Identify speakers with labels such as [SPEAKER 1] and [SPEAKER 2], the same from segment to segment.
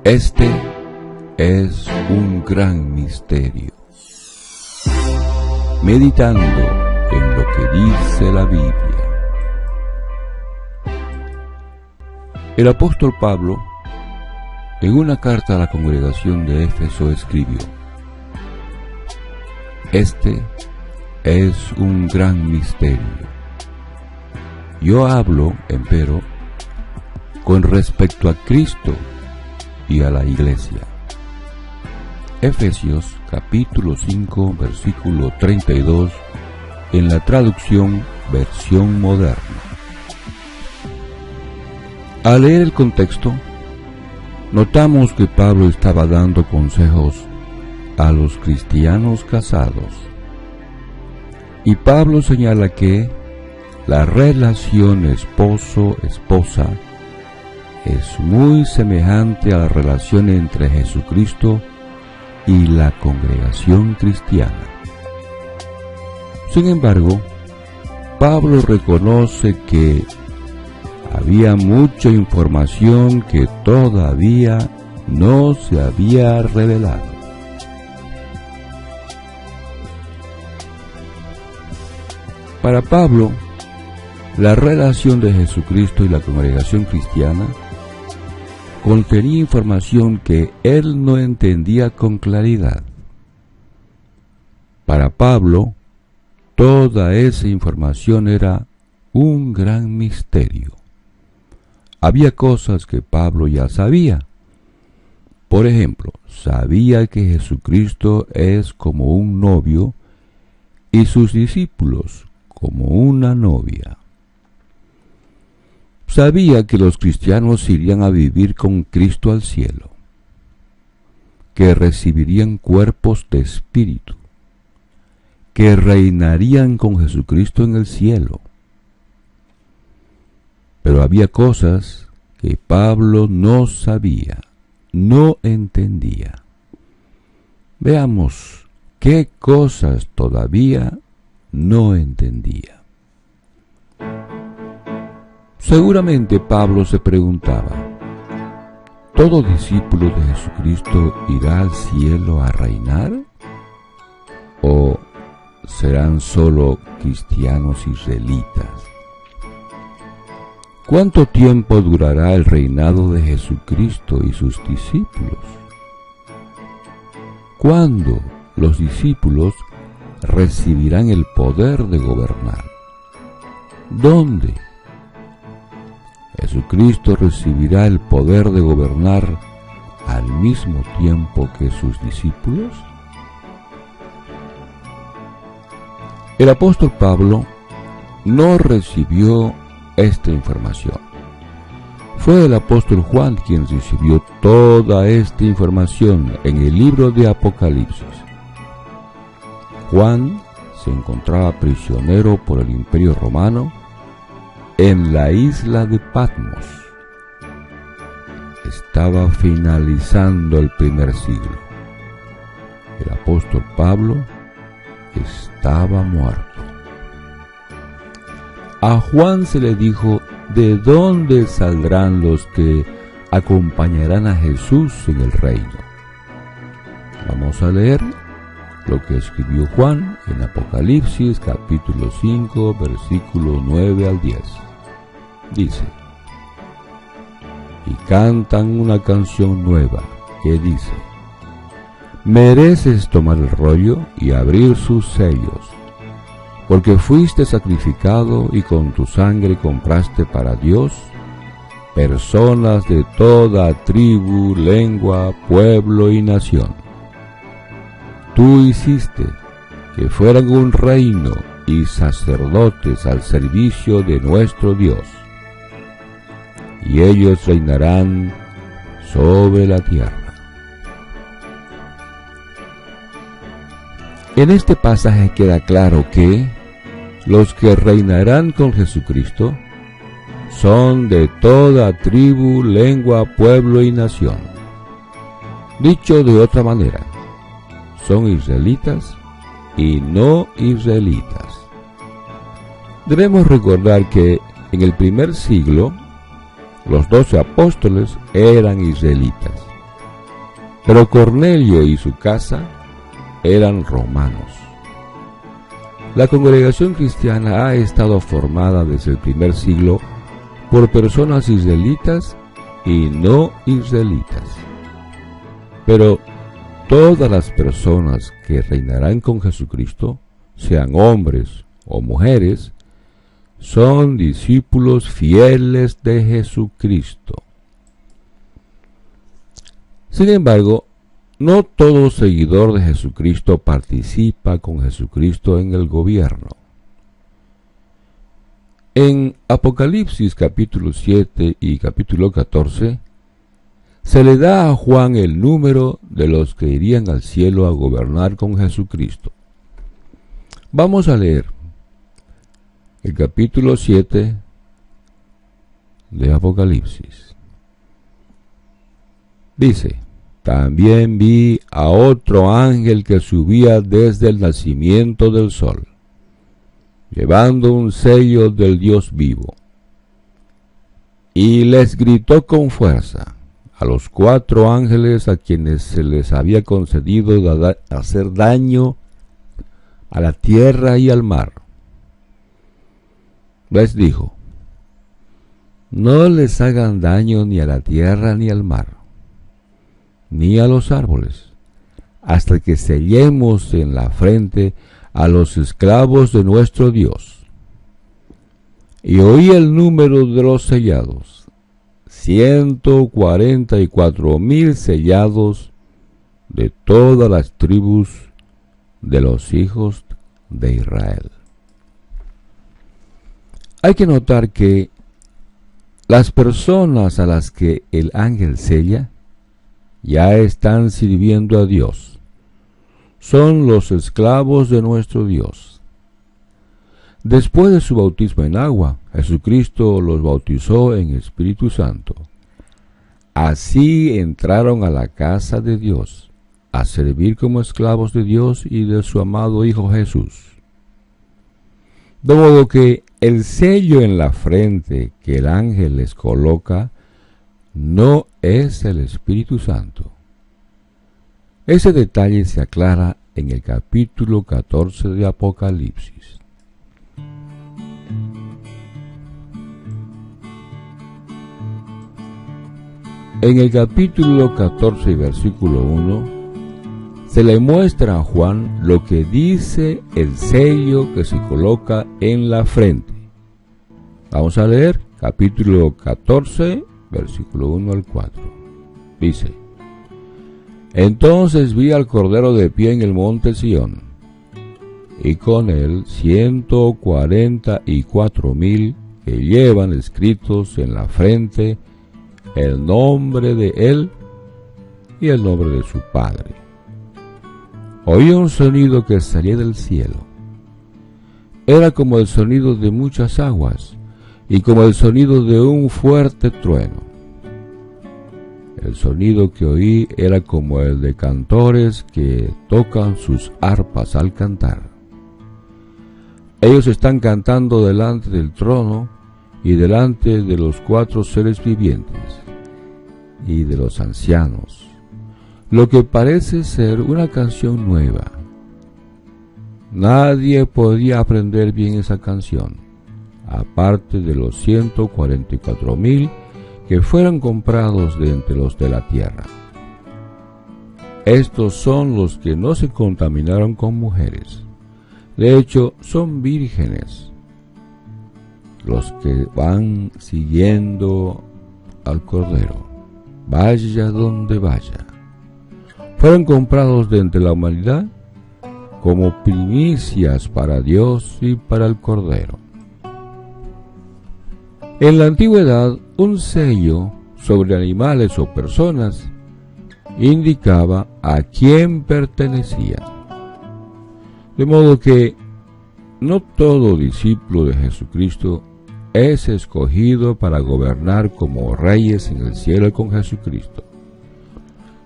[SPEAKER 1] Este es un gran misterio. Meditando en lo que dice la Biblia. El apóstol Pablo, en una carta a la congregación de Éfeso, escribió: Este es un gran misterio. Yo hablo, empero, con respecto a Cristo y a la Iglesia. Efesios capítulo 5, versículo 32, en la traducción versión moderna. Al leer el contexto, notamos que Pablo estaba dando consejos a los cristianos casados. Y Pablo señala que la relación esposo-esposa es muy semejante a la relación entre Jesucristo y la congregación cristiana. Sin embargo, Pablo reconoce que había mucha información que todavía no se había revelado. Para Pablo, la relación de Jesucristo y la congregación cristiana contenía información que él no entendía con claridad. Para Pablo, toda esa información era un gran misterio. Había cosas que Pablo ya sabía. Por ejemplo, sabía que Jesucristo es como un novio y sus discípulos como una novia. Sabía que los cristianos irían a vivir con Cristo al cielo, que recibirían cuerpos de espíritu, que reinarían con Jesucristo en el cielo. Pero había cosas que Pablo no sabía, no entendía. Veamos qué cosas todavía no entendía. Seguramente Pablo se preguntaba: ¿todo discípulo de Jesucristo irá al cielo a reinar? ¿O serán solo cristianos israelitas? ¿Cuánto tiempo durará el reinado de Jesucristo y sus discípulos? ¿Cuándo los discípulos recibirán el poder de gobernar? ¿Dónde? ¿Jesucristo recibirá el poder de gobernar al mismo tiempo que sus discípulos? El apóstol Pablo no recibió esta información. Fue el apóstol Juan quien recibió toda esta información en el libro de Apocalipsis. Juan se encontraba prisionero por el Imperio Romano en la isla de Patmos. Estaba finalizando el primer siglo. El apóstol Pablo estaba muerto. A Juan se le dijo: ¿de dónde saldrán los que acompañarán a Jesús en el reino? Vamos a leer lo que escribió Juan en Apocalipsis capítulo 5, versículo 9 al 10. Dice: y cantan una canción nueva que dice: mereces tomar el rollo y abrir sus sellos, porque fuiste sacrificado y con tu sangre compraste para Dios personas de toda tribu, lengua, pueblo y nación. Tú hiciste que fueran un reino y sacerdotes al servicio de nuestro Dios, y ellos reinarán sobre la tierra. En este pasaje queda claro que los que reinarán con Jesucristo son de toda tribu, lengua, pueblo y nación. Dicho de otra manera, son israelitas y no israelitas. Debemos recordar que en el primer siglo los 12 apóstoles eran israelitas Pero Cornelio y su casa eran romanos. La congregación cristiana ha estado formada desde el primer siglo por personas israelitas y no israelitas. Pero todas las personas que reinarán con Jesucristo, sean hombres o mujeres, son discípulos fieles de Jesucristo. Sin embargo, no todo seguidor de Jesucristo participa con Jesucristo en el gobierno. En Apocalipsis capítulo 7 y capítulo 14, se le da a Juan el número de los que irían al cielo a gobernar con Jesucristo. Vamos a leer el capítulo 7 de Apocalipsis. Dice: también vi a otro ángel que subía desde el nacimiento del sol, llevando un sello del Dios vivo, y les gritó con fuerza a los 4 ángeles a quienes se les había concedido hacer daño a la tierra y al mar. Les dijo: no les hagan daño ni a la tierra ni al mar, ni a los árboles, hasta que sellemos en la frente a los esclavos de nuestro Dios. Y oí el número de los sellados: 144,000 sellados de todas las tribus de los hijos de Israel. Hay que notar que las personas a las que el ángel sella ya están sirviendo a Dios. Son los esclavos de nuestro Dios. Después de su bautismo en agua, Jesucristo los bautizó en Espíritu Santo. Así entraron a la casa de Dios, a servir como esclavos de Dios y de su amado Hijo Jesús. De modo que el sello en la frente que el ángel les coloca no es el Espíritu Santo. Ese detalle se aclara en el capítulo 14 de Apocalipsis. En el capítulo 14 versículo 1 se le muestra a Juan lo que dice el sello que se coloca en la frente. Vamos a leer capítulo 14 versículo 1 al 4. Dice: entonces vi al Cordero de pie en el monte Sión, y con él 144,000 que llevan escritos en la frente el nombre de él y el nombre de su Padre. Oí un sonido que salía del cielo. Era como el sonido de muchas aguas y como el sonido de un fuerte trueno. El sonido que oí era como el de cantores que tocan sus arpas al cantar. Ellos están cantando delante del trono y delante de los 4 seres vivientes y de los ancianos, lo que parece ser una canción nueva. Nadie podía aprender bien esa canción, aparte de los 144,000 que fueron comprados de entre los de la tierra. Estos son los que no se contaminaron con mujeres. De hecho, son vírgenes, los que van siguiendo al Cordero, vaya donde vaya. Fueron comprados de entre la humanidad como primicias para Dios y para el Cordero. En la antigüedad, un sello sobre animales o personas indicaba a quién pertenecía. De modo que no todo discípulo de Jesucristo es escogido para gobernar como reyes en el cielo con Jesucristo.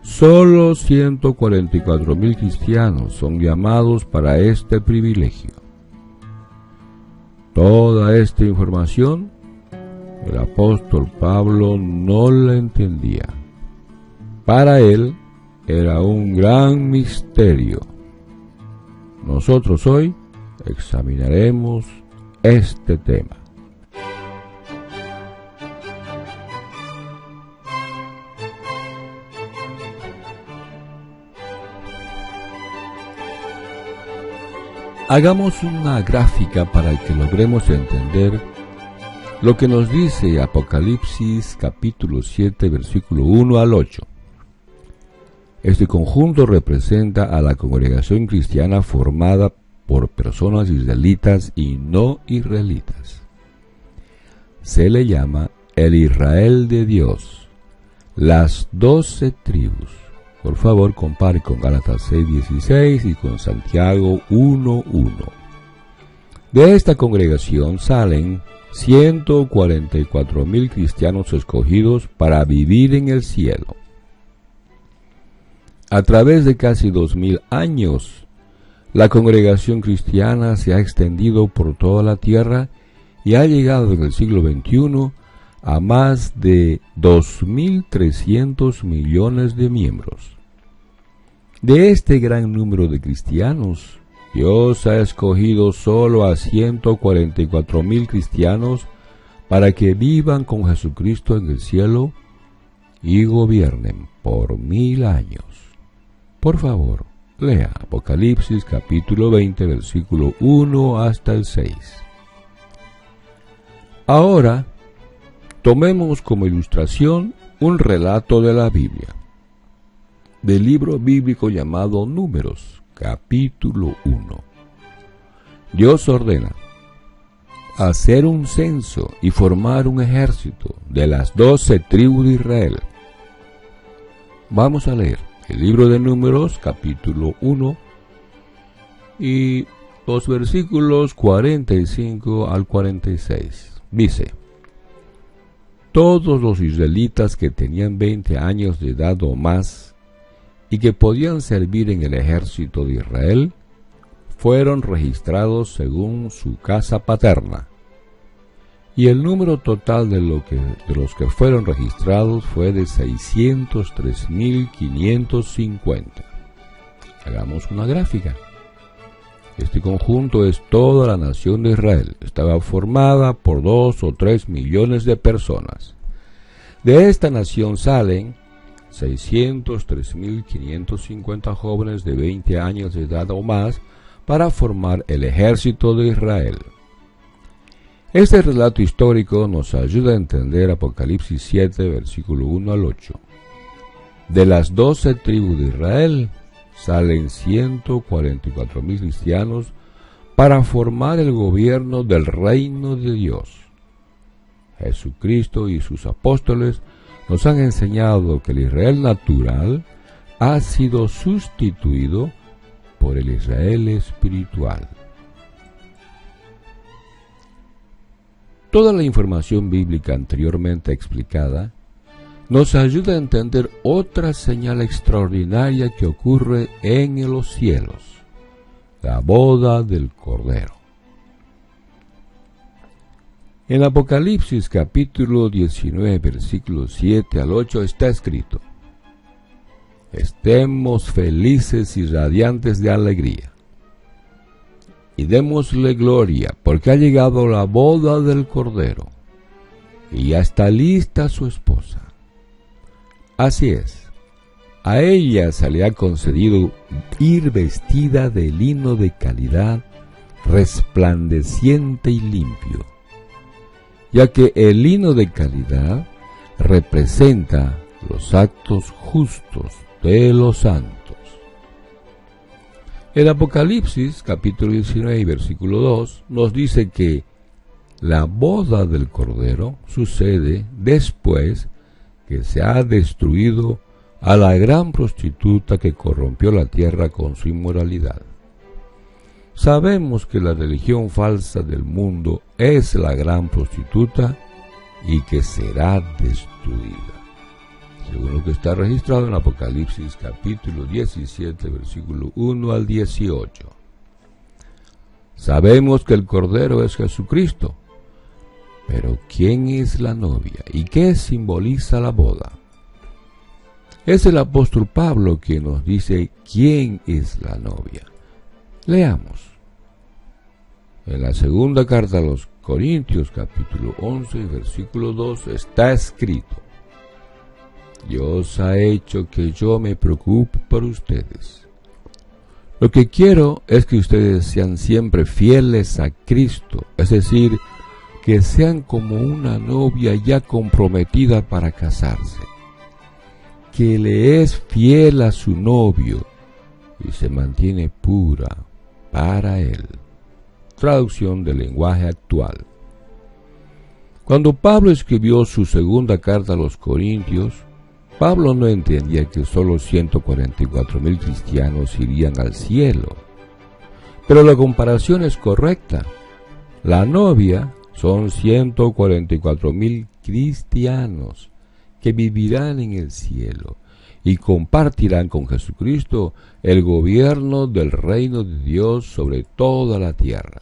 [SPEAKER 1] Solo 144,000 cristianos son llamados para este privilegio. Toda esta información el apóstol Pablo no la entendía. Para él, era un gran misterio. Nosotros hoy examinaremos este tema. Hagamos una gráfica para que logremos entender lo que nos dice Apocalipsis capítulo 7, versículo 1 al 8. Este conjunto representa a la congregación cristiana formada por personas israelitas y no israelitas. Se le llama el Israel de Dios, las 12 tribus. Por favor, compare con Gálatas 6:16 y con Santiago 1:1. De esta congregación salen 144,000 cristianos escogidos para vivir en el cielo. A través de casi 2000 años, la congregación cristiana se ha extendido por toda la tierra y ha llegado en el siglo XXI a más de 2.300 millones de miembros. De este gran número de cristianos, Dios ha escogido solo a 144,000 cristianos para que vivan con Jesucristo en el cielo y gobiernen por 1000 años. Por favor, lea Apocalipsis capítulo 20, versículo 1 hasta el 6. Ahora, tomemos como ilustración un relato de la Biblia, del libro bíblico llamado Números, capítulo 1. Dios ordena hacer un censo y formar un ejército de las 12 tribus de Israel. Vamos a leer el libro de Números, capítulo 1, y los versículos 45 al 46. Dice: todos los israelitas que tenían 20 años de edad o más y que podían servir en el ejército de Israel fueron registrados según su casa paterna. Y el número total de los que fueron registrados fue de 603,550. Hagamos una gráfica. Este conjunto es toda la nación de Israel. Estaba formada por 2 o 3 millones de personas. De esta nación salen 603,550 jóvenes de 20 años de edad o más para formar el ejército de Israel. Este relato histórico nos ayuda a entender Apocalipsis 7, versículo 1 al 8. De las 12 tribus de Israel salen 144,000 cristianos para formar el gobierno del reino de Dios. Jesucristo y sus apóstoles nos han enseñado que el Israel natural ha sido sustituido por el Israel espiritual. Toda la información bíblica anteriormente explicada nos ayuda a entender otra señal extraordinaria que ocurre en los cielos: la boda del Cordero. En Apocalipsis capítulo 19, versículos 7 al 8 está escrito: estemos felices y radiantes de alegría, y démosle gloria, porque ha llegado la boda del Cordero, y ya está lista su esposa. Así es, a ella se le ha concedido ir vestida de lino de calidad, resplandeciente y limpio, ya que el lino de calidad representa los actos justos de los santos. El Apocalipsis, capítulo 19, versículo 2, nos dice que la boda del Cordero sucede después que se ha destruido a la gran prostituta que corrompió la tierra con su inmoralidad. Sabemos que la religión falsa del mundo es la gran prostituta y que será destruida, según lo que está registrado en Apocalipsis capítulo 17, versículo 1 al 18. Sabemos que el Cordero es Jesucristo, pero ¿quién es la novia y qué simboliza la boda? Es el apóstol Pablo quien nos dice quién es la novia. Leamos. En la segunda carta a los Corintios, capítulo 11, versículo 2, está escrito: Dios ha hecho que yo me preocupe por ustedes. Lo que quiero es que ustedes sean siempre fieles a Cristo, es decir, que sean como una novia ya comprometida para casarse, que le es fiel a su novio y se mantiene pura para él. Traducción del lenguaje actual. Cuando Pablo escribió su segunda carta a los Corintios, Pablo no entendía que solo 144,000 cristianos irían al cielo. Pero la comparación es correcta. La novia son 144,000 cristianos que vivirán en el cielo y compartirán con Jesucristo el gobierno del reino de Dios sobre toda la tierra.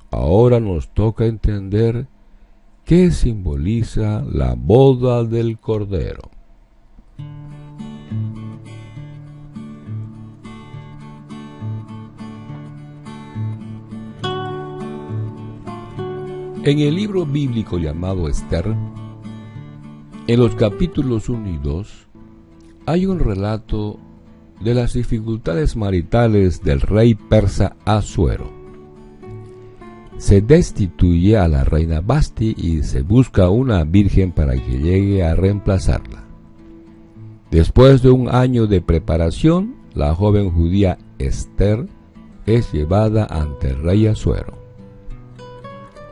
[SPEAKER 1] Ahora nos toca entender qué simboliza la boda del Cordero. En el libro bíblico llamado Esther, en los capítulos 1 y 2, hay un relato de las dificultades maritales del rey persa Asuero. Se destituye a la reina Vasti y se busca una virgen para que llegue a reemplazarla. Después de un año de preparación, la joven judía Esther es llevada ante el rey Asuero.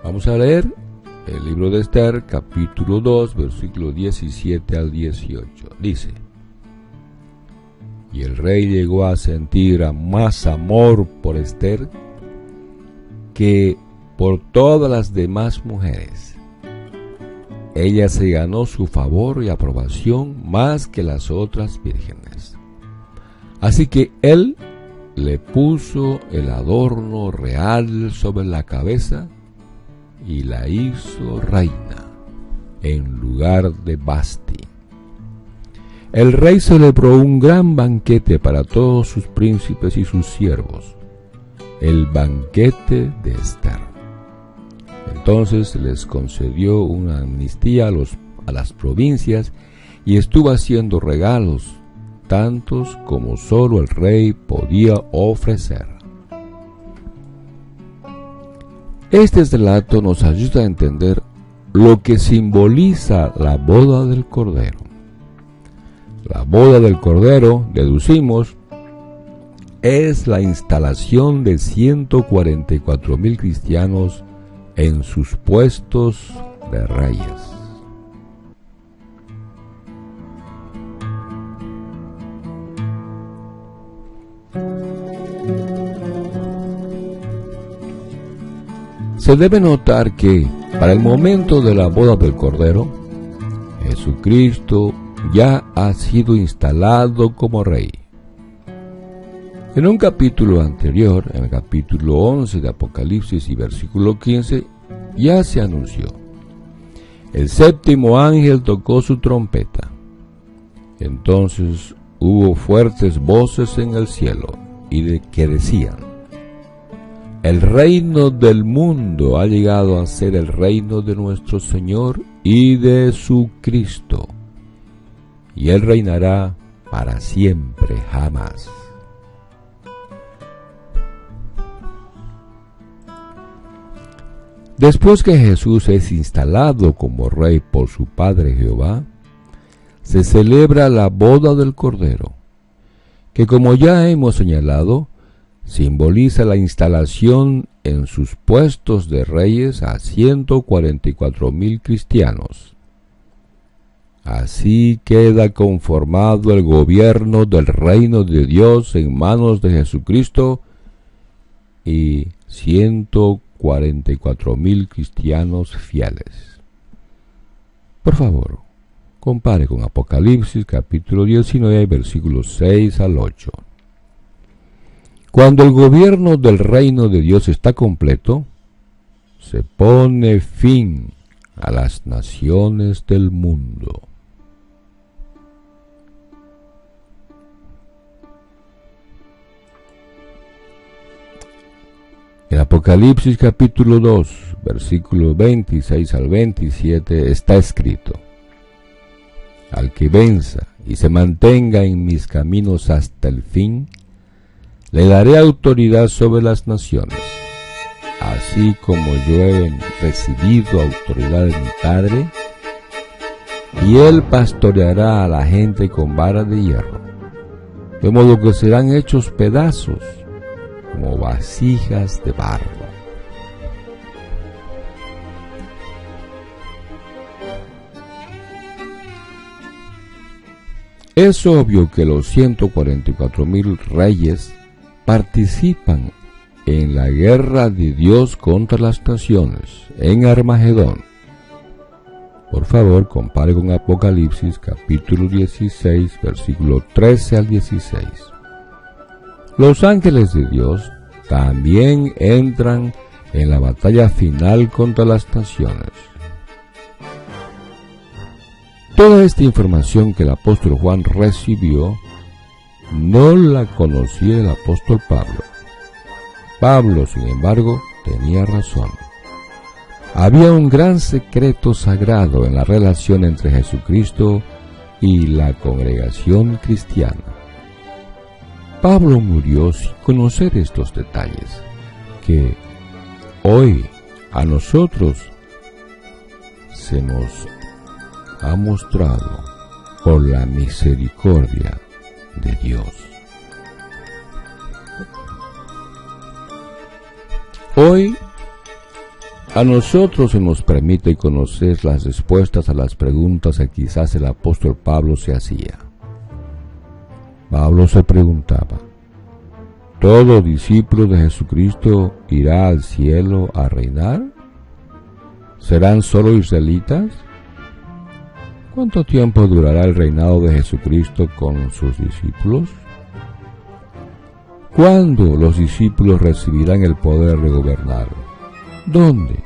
[SPEAKER 1] Vamos a leer el libro de Esther, capítulo 2, versículos 17 al 18. Dice: Y el rey llegó a sentir más amor por Esther que por todas las demás mujeres. Ella se ganó su favor y aprobación más que las otras vírgenes. Así que él le puso el adorno real sobre la cabeza y la hizo reina en lugar de Vasti. El rey celebró un gran banquete para todos sus príncipes y sus siervos, el banquete de Esther. Entonces les concedió una amnistía a las provincias y estuvo haciendo regalos, tantos como solo el rey podía ofrecer. Este relato nos ayuda a entender lo que simboliza la boda del Cordero. La boda del Cordero, deducimos, es la instalación de 144,000 cristianos en sus puestos de reyes. Se debe notar que, para el momento de la boda del Cordero, Jesucristo ya ha sido instalado como rey. En un capítulo anterior, en el capítulo 11 de Apocalipsis y versículo 15, ya se anunció: el séptimo ángel tocó su trompeta. Entonces hubo fuertes voces en el cielo que decían: el reino del mundo ha llegado a ser el reino de nuestro Señor y de su Cristo, y Él reinará para siempre jamás. Después que Jesús es instalado como rey por su Padre Jehová, se celebra la boda del Cordero, que, como ya hemos señalado, simboliza la instalación en sus puestos de reyes a 144,000 cristianos. Así queda conformado el gobierno del reino de Dios en manos de Jesucristo y 144,000 cristianos fieles. Por favor, compare con Apocalipsis capítulo 19, versículos 6 al 8. Cuando el gobierno del reino de Dios está completo, se pone fin a las naciones del mundo. En Apocalipsis capítulo 2, versículos 26 al 27 está escrito: al que venza y se mantenga en mis caminos hasta el fin, le daré autoridad sobre las naciones, así como yo he recibido autoridad de mi Padre, y él pastoreará a la gente con vara de hierro, de modo que serán hechos pedazos como vasijas de barro. Es obvio que los 144,000 reyes participan en la guerra de Dios contra las naciones, en Armagedón. Por favor, compare con Apocalipsis capítulo 16, versículo 13 al 16. Los ángeles de Dios también entran en la batalla final contra las naciones. Toda esta información que el apóstol Juan recibió no la conocía el apóstol Pablo. Pablo, sin embargo, tenía razón. Había un gran secreto sagrado en la relación entre Jesucristo y la congregación cristiana. Pablo murió sin conocer estos detalles, que hoy a nosotros se nos ha mostrado por la misericordia de Dios. Hoy a nosotros se nos permite conocer las respuestas a las preguntas que quizás el apóstol Pablo se hacía. Pablo se preguntaba: ¿todo discípulo de Jesucristo irá al cielo a reinar? ¿Serán solo israelitas? ¿Cuánto tiempo durará el reinado de Jesucristo con sus discípulos? ¿Cuándo los discípulos recibirán el poder de gobernar? ¿Dónde?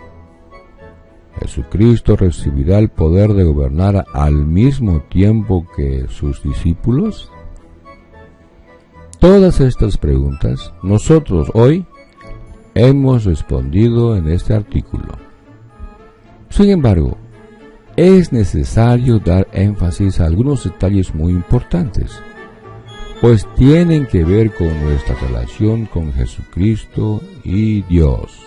[SPEAKER 1] ¿Jesucristo recibirá el poder de gobernar al mismo tiempo que sus discípulos? Todas estas preguntas nosotros hoy hemos respondido en este artículo. Sin embargo, es necesario dar énfasis a algunos detalles muy importantes, pues tienen que ver con nuestra relación con Jesucristo y Dios.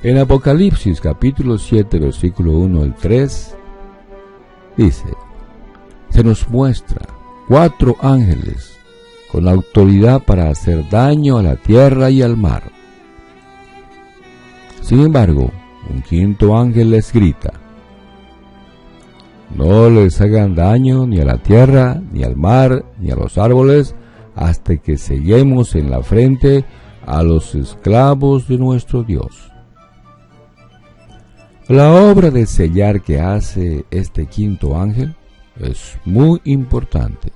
[SPEAKER 1] En Apocalipsis capítulo 7, versículo 1 al 3, dice: se nos muestra 4 ángeles con la autoridad para hacer daño a la tierra y al mar. Sin embargo, un 5.º ángel les grita: no les hagan daño ni a la tierra, ni al mar, ni a los árboles, hasta que sellemos en la frente a los esclavos de nuestro Dios. La obra de sellar que hace este 5.º ángel es muy importante.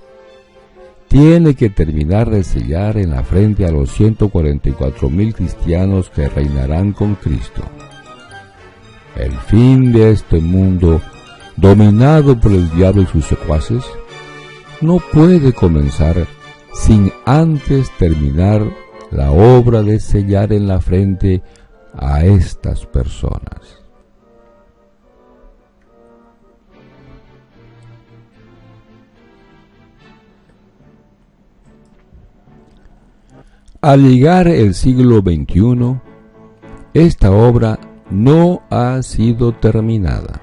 [SPEAKER 1] Tiene que terminar de sellar en la frente a los 144,000 cristianos que reinarán con Cristo. El fin de este mundo, dominado por el diablo y sus secuaces, no puede comenzar sin antes terminar la obra de sellar en la frente a estas personas. Al llegar el siglo XXI, esta obra no ha sido terminada.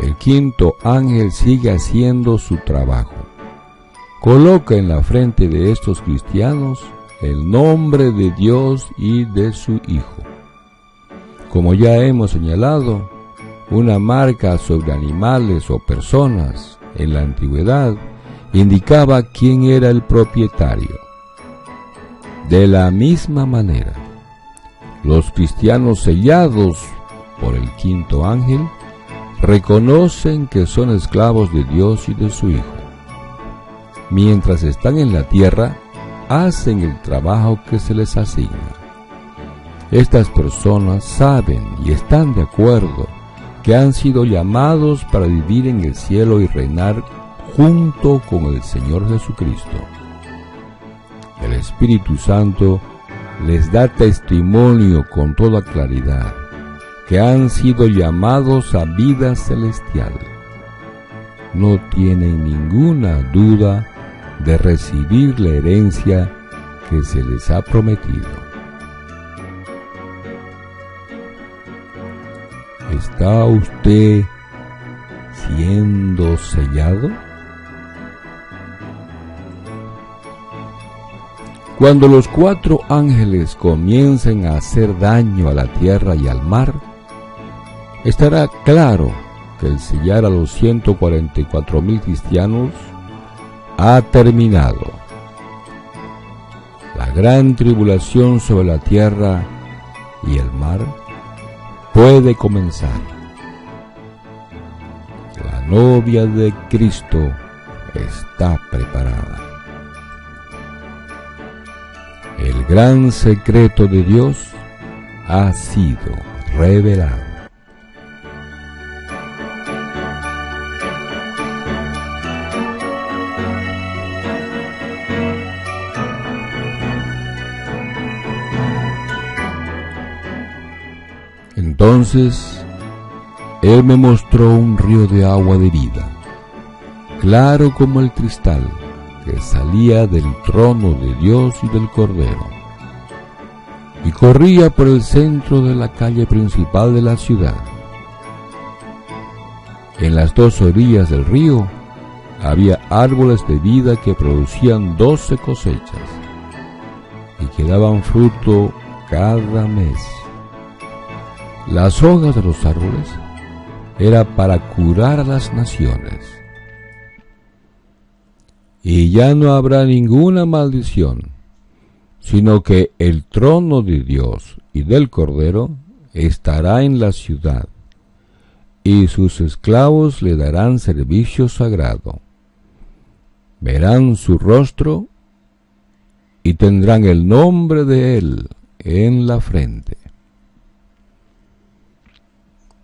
[SPEAKER 1] El 5.º ángel sigue haciendo su trabajo. Coloca en la frente de estos cristianos el nombre de Dios y de su Hijo. Como ya hemos señalado, una marca sobre animales o personas en la antigüedad indicaba quién era el propietario. De la misma manera, los cristianos sellados por el 5.º ángel reconocen que son esclavos de Dios y de su Hijo. Mientras están en la tierra, hacen el trabajo que se les asigna. Estas personas saben y están de acuerdo que han sido llamados para vivir en el cielo y reinar junto con el Señor Jesucristo. El Espíritu Santo les da testimonio con toda claridad que han sido llamados a vida celestial. No tienen ninguna duda de recibir la herencia que se les ha prometido. ¿Está usted siendo sellado? Cuando los 4 ángeles comiencen a hacer daño a la tierra y al mar, estará claro que el sellar a los 144,000 cristianos ha terminado. La gran tribulación sobre la tierra y el mar puede comenzar. La novia de Cristo está preparada. El gran secreto de Dios ha sido revelado. Entonces Él me mostró un río de agua de vida, claro como el cristal, que salía del trono de Dios y del Cordero, y corría por el centro de la calle principal de la ciudad. En las 2 orillas del río había árboles de vida que producían 12 cosechas, y que daban fruto cada mes. Las hojas de los árboles era para curar a las naciones. Y ya no habrá ninguna maldición, sino que el trono de Dios y del Cordero estará en la ciudad, y sus esclavos le darán servicio sagrado. Verán su rostro y tendrán el nombre de Él en la frente.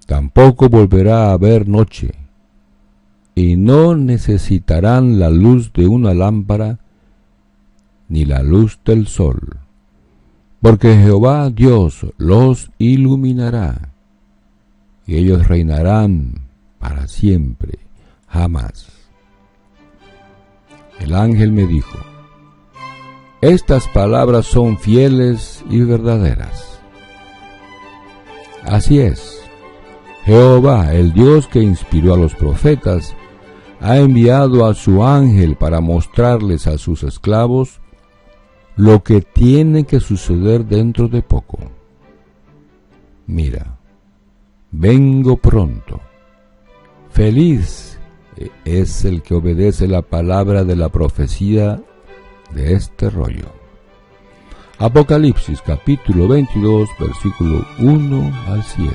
[SPEAKER 1] Tampoco volverá a haber noche, y no necesitarán la luz de una lámpara ni la luz del sol, porque Jehová Dios los iluminará, y ellos reinarán para siempre, jamás. El ángel me dijo: estas palabras son fieles y verdaderas. Así es. Jehová, el Dios que inspiró a los profetas, ha enviado a su ángel para mostrarles a sus esclavos lo que tiene que suceder dentro de poco. Mira, vengo pronto. Feliz es el que obedece la palabra de la profecía de este rollo. Apocalipsis capítulo 22, versículo 1 al 7.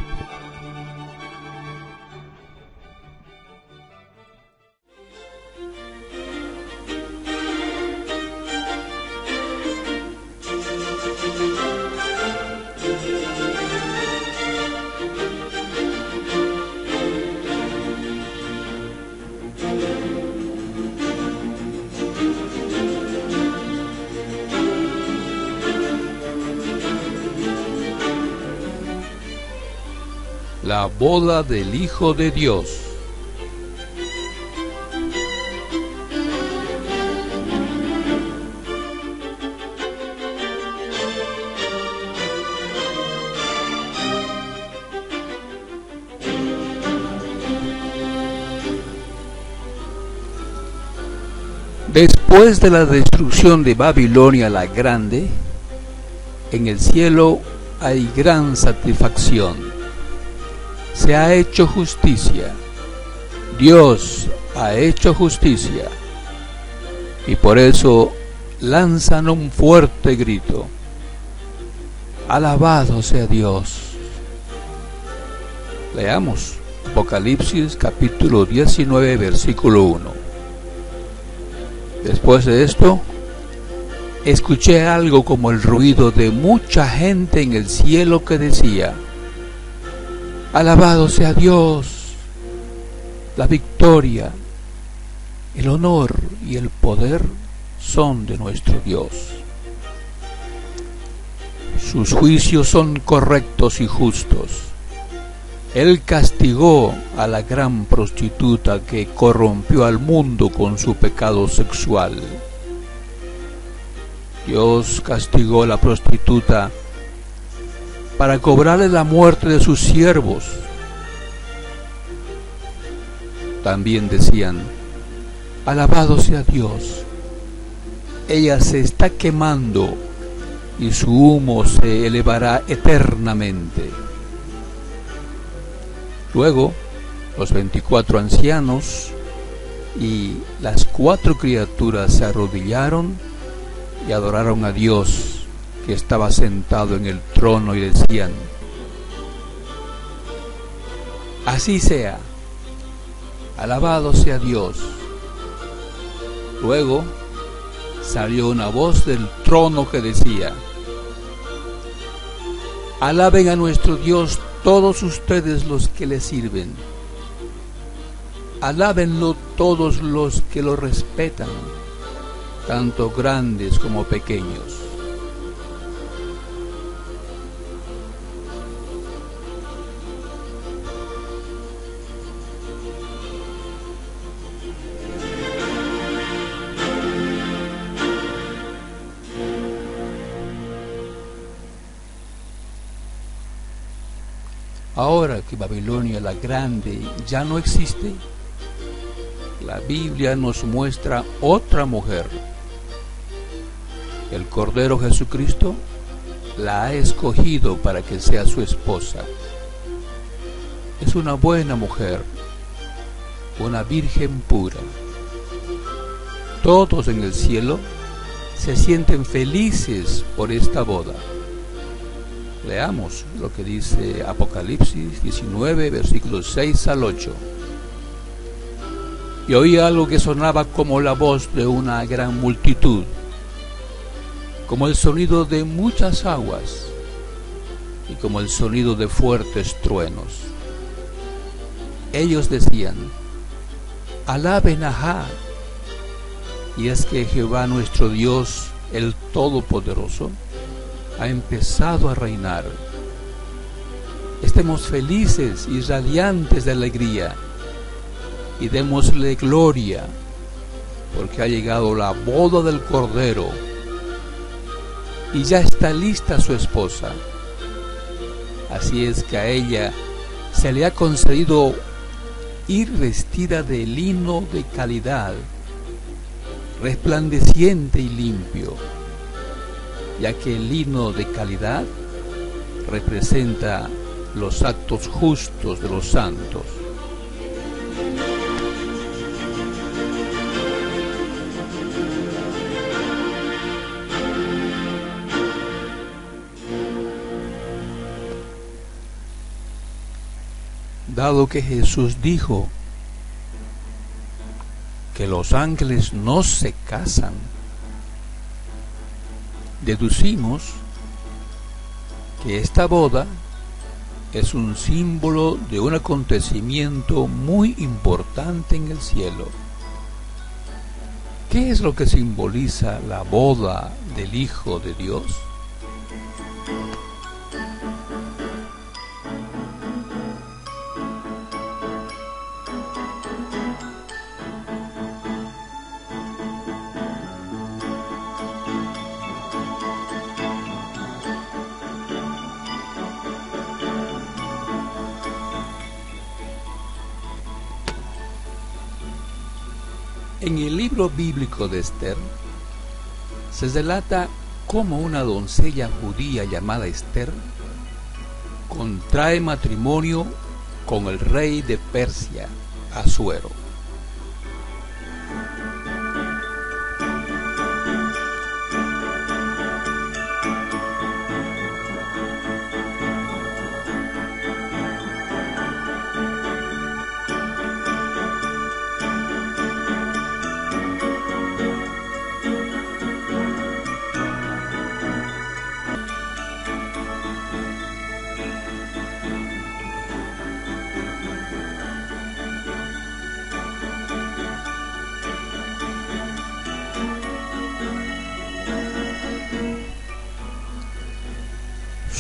[SPEAKER 1] La boda del Hijo de Dios. Después de la destrucción de Babilonia la Grande, en el cielo hay gran satisfacción. Se ha hecho justicia. Dios ha hecho justicia. Y por eso lanzan un fuerte grito: alabado sea Dios. Leamos Apocalipsis capítulo 19, versículo 1. Después de esto, escuché algo como el ruido de mucha gente en el cielo que decía: alabado sea Dios, la victoria, el honor y el poder son de nuestro Dios.
[SPEAKER 2] Sus juicios son correctos y justos. Él castigó a la gran prostituta que corrompió al mundo con su pecado sexual. Dios castigó a la prostituta para cobrarle la muerte de sus siervos. También decían: alabado sea Dios, ella se está quemando y su humo se elevará eternamente. Luego, los 24 ancianos y las 4 criaturas se arrodillaron y adoraron a Dios, que estaba sentado en el trono, y decían: así sea, alabado sea Dios. Luego salió una voz del trono que decía: alaben a nuestro Dios todos ustedes los que le sirven. Alábenlo todos los que lo respetan, tanto grandes como pequeños. Ahora que Babilonia la Grande ya no existe, la Biblia nos muestra otra mujer. El Cordero Jesucristo la ha escogido para que sea su esposa. Es una buena mujer, una virgen pura. Todos en el cielo se sienten felices por esta boda. Leamos lo que dice Apocalipsis 19, versículos 6 al 8. Y oí algo que sonaba como la voz de una gran multitud, como el sonido de muchas aguas y como el sonido de fuertes truenos. Ellos decían: alaben a Jah. Y es que Jehová nuestro Dios, el Todopoderoso, ha empezado a reinar. Estemos felices y radiantes de alegría y démosle gloria, porque ha llegado la boda del Cordero y ya está lista su esposa. Así es que a ella se le ha concedido ir vestida de lino de calidad, resplandeciente y limpio, ya que el lino de calidad representa los actos justos de los santos. Dado que Jesús dijo que los ángeles no se casan, deducimos que esta boda es un símbolo de un acontecimiento muy importante en el cielo. ¿Qué es lo que simboliza la boda del Hijo de Dios? En el libro bíblico de Esther se relata cómo una doncella judía llamada Esther contrae matrimonio con el rey de Persia, Asuero.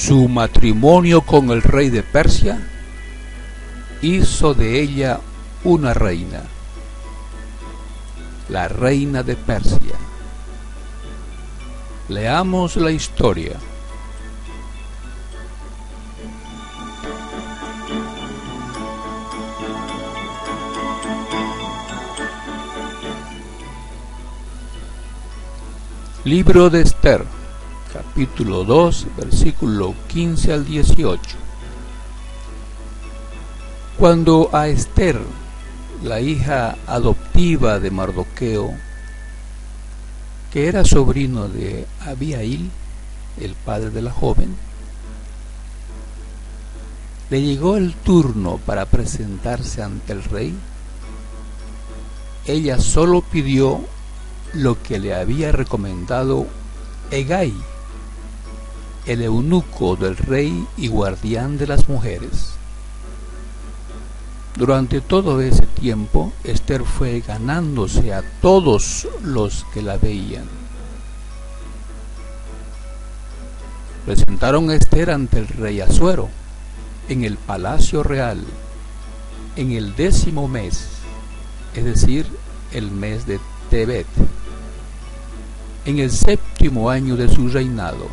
[SPEAKER 2] su matrimonio con el rey de Persia hizo de ella una reina, la reina de Persia. Leamos la historia. Libro de Esther, capítulo 2, versículo 15 al 18. Cuando a Esther, la hija adoptiva de Mardoqueo, que era sobrino de Abihail, el padre de la joven, le llegó el turno para presentarse ante el rey, ella solo pidió lo que le había recomendado Hegai, el eunuco del rey y guardián de las mujeres. Durante todo ese tiempo, Esther fue ganándose a todos los que la veían. Presentaron a Esther ante el rey Asuero, en el palacio real, en el 10º mes, es decir, el mes de Tebet, en el 7º año de su reinado.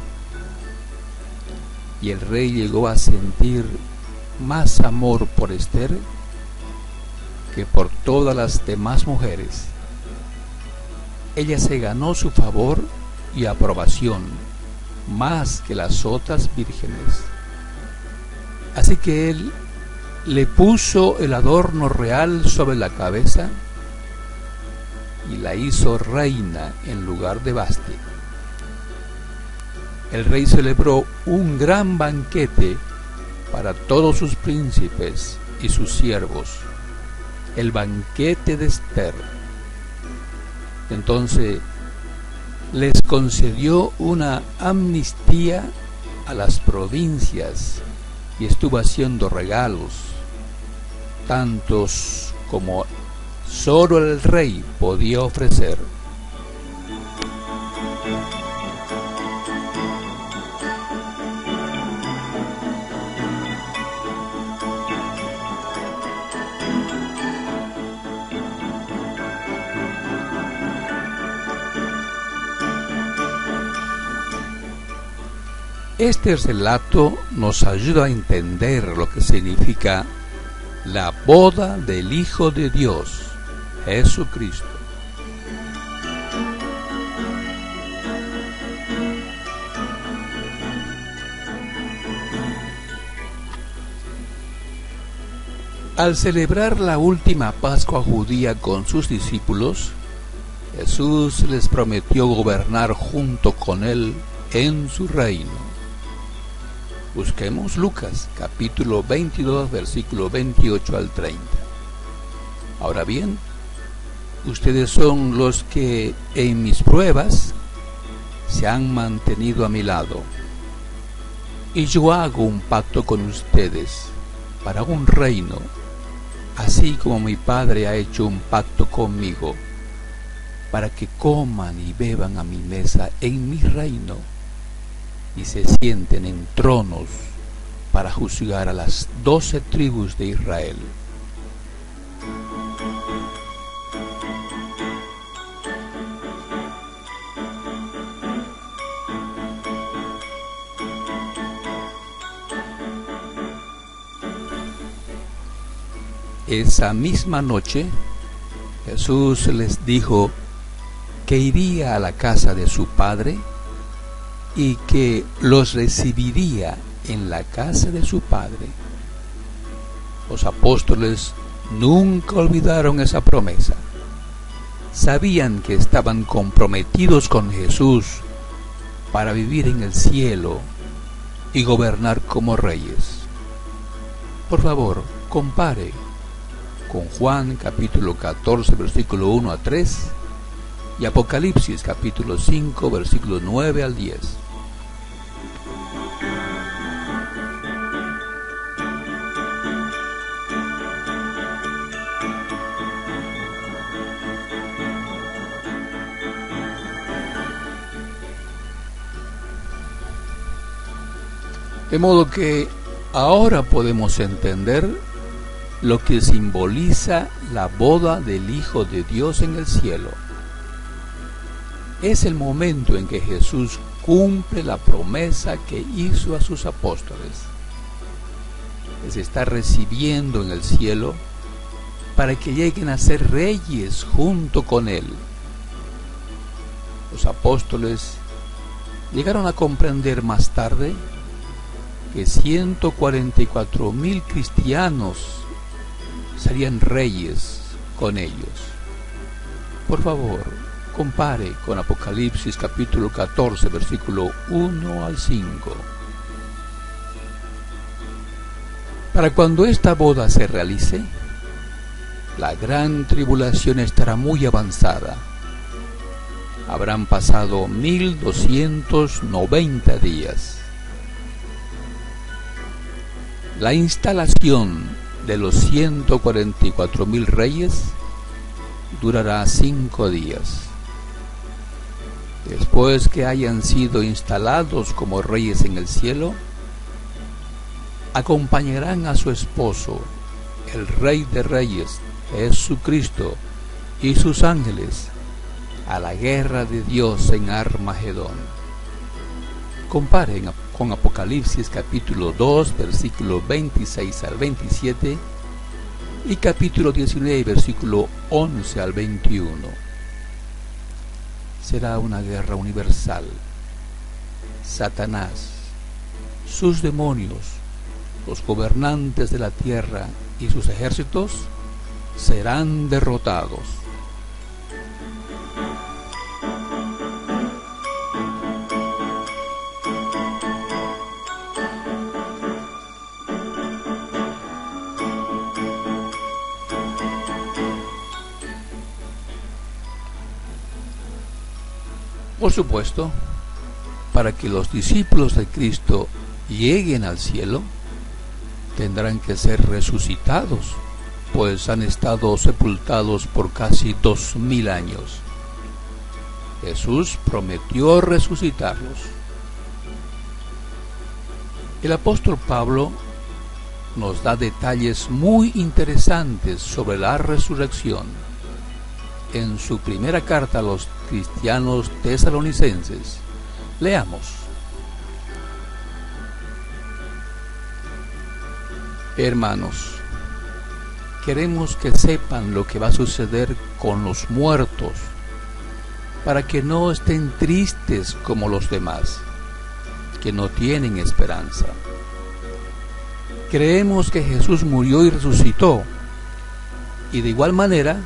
[SPEAKER 2] Y el rey llegó a sentir más amor por Esther que por todas las demás mujeres. Ella se ganó su favor y aprobación más que las otras vírgenes. Así que él le puso el adorno real sobre la cabeza y la hizo reina en lugar de Vasti. El rey celebró un gran banquete para todos sus príncipes y sus siervos, el banquete de Esther. Entonces les concedió una amnistía a las provincias y estuvo haciendo regalos, tantos como solo el rey podía ofrecer. Este relato nos ayuda a entender lo que significa la boda del Hijo de Dios, Jesucristo. Al celebrar la última Pascua judía con sus discípulos, Jesús les prometió gobernar junto con él en su reino. Busquemos Lucas, capítulo 22, versículo 28 al 30. Ahora bien, ustedes son los que en mis pruebas se han mantenido a mi lado. Y yo hago un pacto con ustedes para un reino, así como mi Padre ha hecho un pacto conmigo, para que coman y beban a mi mesa en mi reino y se sienten en tronos para juzgar a las 12 tribus de Israel. Esa misma noche, Jesús les dijo que iría a la casa de su Padre y que los recibiría en la casa de su Padre. Los apóstoles nunca olvidaron esa promesa. Sabían que estaban comprometidos con Jesús para vivir en el cielo y gobernar como reyes. Por favor, compare con Juan capítulo 14, versículo 1 a 3 y Apocalipsis capítulo 5, versículo 9 al 10. De modo que ahora podemos entender lo que simboliza la boda del Hijo de Dios en el cielo. Es el momento en que Jesús cumple la promesa que hizo a sus apóstoles. Les está recibiendo en el cielo para que lleguen a ser reyes junto con Él. Los apóstoles llegaron a comprender más tarde que 144,000 cristianos serían reyes con ellos. Por favor, compare con Apocalipsis capítulo 14, versículo 1 al 5. Para cuando esta boda se realice, la gran tribulación estará muy avanzada. Habrán pasado 1290 días. La instalación de los 144,000 reyes durará 5 días. Después que hayan sido instalados como reyes en el cielo, acompañarán a su esposo, el Rey de Reyes, Jesucristo, y sus ángeles a la guerra de Dios en Armagedón. Comparen con Apocalipsis capítulo 2, versículo 26 al 27 y capítulo 19, versículo 11 al 21. Será una guerra universal. Satanás, sus demonios, los gobernantes de la tierra y sus ejércitos serán derrotados. Por supuesto, para que los discípulos de Cristo lleguen al cielo, tendrán que ser resucitados, pues han estado sepultados por casi 2000 años. Jesús prometió resucitarlos. El apóstol Pablo nos da detalles muy interesantes sobre la resurrección en su primera carta a los cristianos tesalonicenses. Leamos. Hermanos, queremos que sepan lo que va a suceder con los muertos, para que no estén tristes como los demás, que no tienen esperanza. Creemos que Jesús murió y resucitó, y de igual manera,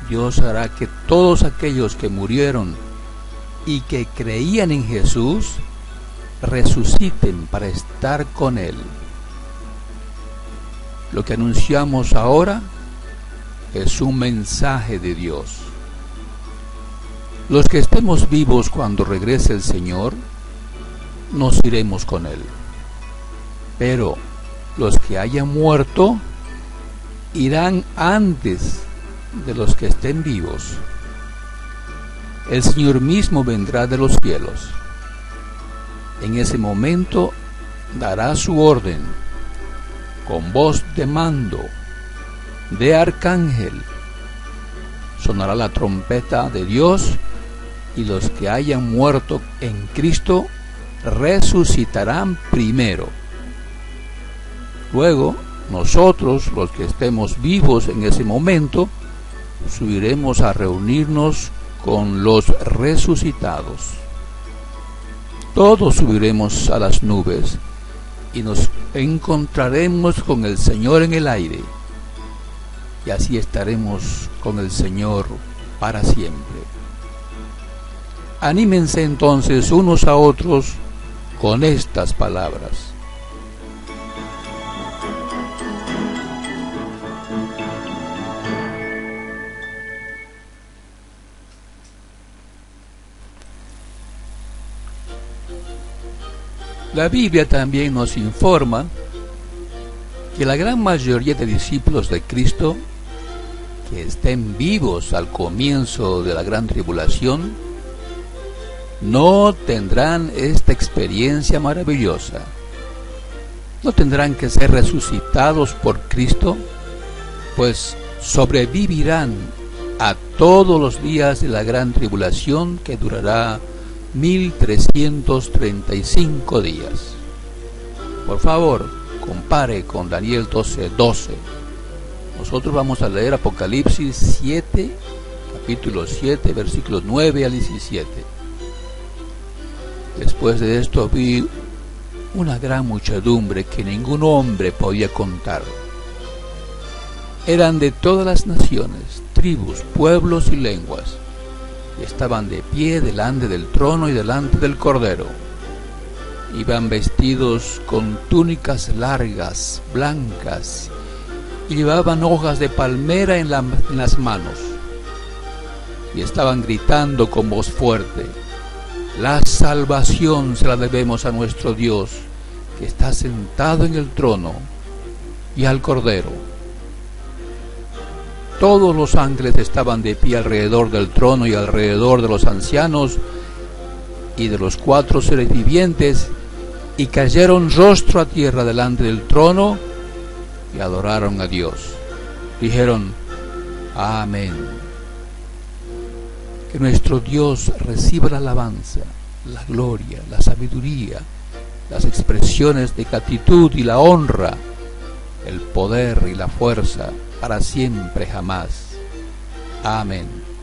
[SPEAKER 2] Dios hará que todos aquellos que murieron y que creían en Jesús resuciten para estar con Él. Lo que anunciamos ahora es un mensaje de Dios. Los que estemos vivos cuando regrese el Señor, nos iremos con Él. Pero los que hayan muerto irán antes de los que estén vivos. El Señor mismo vendrá de los cielos. En ese momento dará su orden con voz de mando, de arcángel. Sonará la trompeta de Dios, y los que hayan muerto en Cristo resucitarán primero. Luego, nosotros, los que estemos vivos en ese momento, subiremos a reunirnos con los resucitados. Todos subiremos a las nubes y nos encontraremos con el Señor en el aire, y así estaremos con el Señor para siempre. Anímense entonces unos a otros con estas palabras. La Biblia también nos informa que la gran mayoría de discípulos de Cristo que estén vivos al comienzo de la gran tribulación no tendrán esta experiencia maravillosa. ¿No tendrán que ser resucitados por Cristo? Pues sobrevivirán a todos los días de la gran tribulación que durará 1335 días. Por favor, compare con Daniel 12:12. Nosotros vamos a leer Apocalipsis 7, capítulo 7, versículos 9 al 17. Después de esto vi una gran muchedumbre que ningún hombre podía contar. Eran de todas las naciones, tribus, pueblos y lenguas, y estaban de pie delante del trono y delante del Cordero. Iban vestidos con túnicas largas, blancas, y llevaban hojas de palmera en las manos, y estaban gritando con voz fuerte: la salvación se la debemos a nuestro Dios, que está sentado en el trono, y al Cordero. Todos los ángeles estaban de pie alrededor del trono y alrededor de los ancianos y de los 4 seres vivientes, y cayeron rostro a tierra delante del trono y adoraron a Dios. Dijeron: amén. Que nuestro Dios reciba la alabanza, la gloria, la sabiduría, las expresiones de gratitud y la honra, el poder y la fuerza, para siempre jamás. Amén.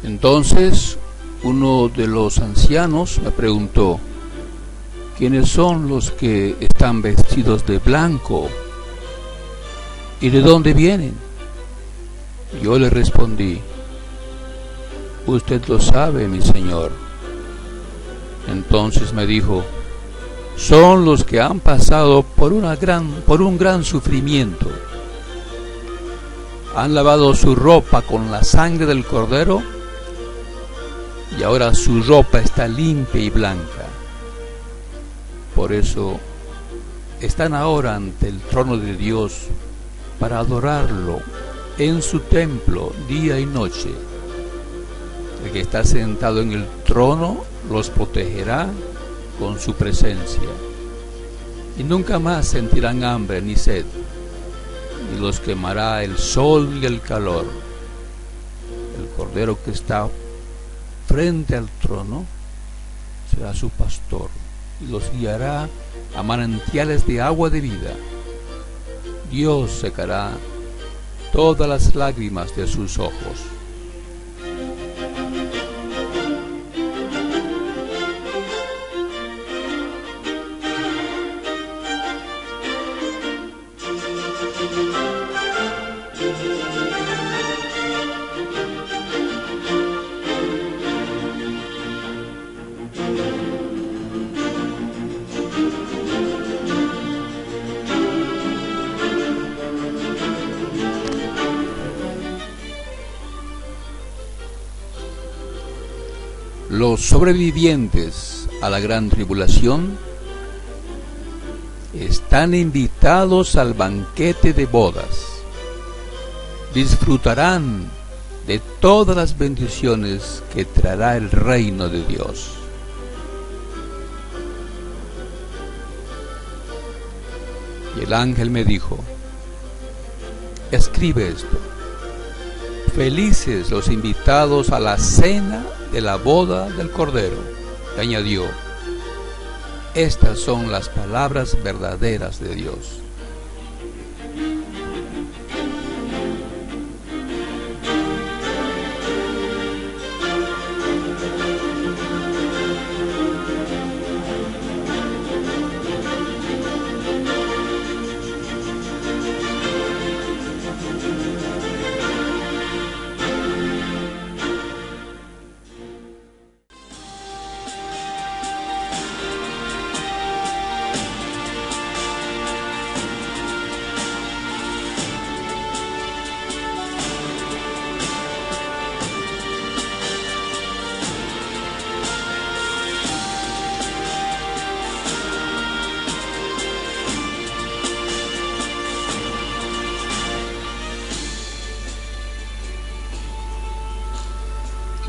[SPEAKER 2] Entonces uno de los ancianos me preguntó: ¿quiénes son los que están vestidos de blanco? ¿Y de dónde vienen? Yo le respondí: usted lo sabe, mi señor. Entonces me dijo: son los que han pasado por un gran sufrimiento. Han lavado su ropa con la sangre del Cordero, y ahora su ropa está limpia y blanca. Por eso están ahora ante el trono de Dios para adorarlo en su templo día y noche. El que está sentado en el trono los protegerá con su presencia, y nunca más sentirán hambre ni sed, ni los quemará el sol ni el calor. El Cordero que está frente al trono será su pastor, y los guiará a manantiales de agua de vida. Dios secará todas las lágrimas de sus ojos. Los sobrevivientes a la gran tribulación están invitados al banquete de bodas. Disfrutarán de todas las bendiciones que traerá el reino de Dios. Y el ángel me dijo: escribe esto: felices los invitados a la cena de la boda del Cordero. Y añadió: estas son las palabras verdaderas de Dios.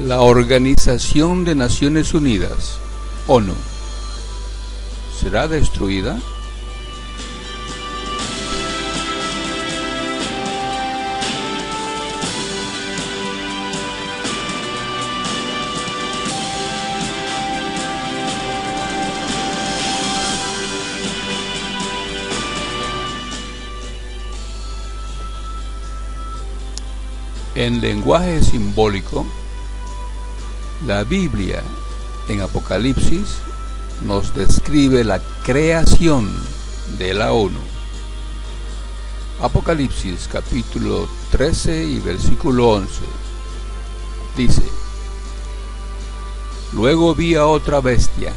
[SPEAKER 2] La Organización de Naciones Unidas, ONU, ¿será destruida? En lenguaje simbólico, la Biblia en Apocalipsis nos describe la creación de la ONU. Apocalipsis capítulo 13 y versículo 11 dice: Luego vi a otra bestia.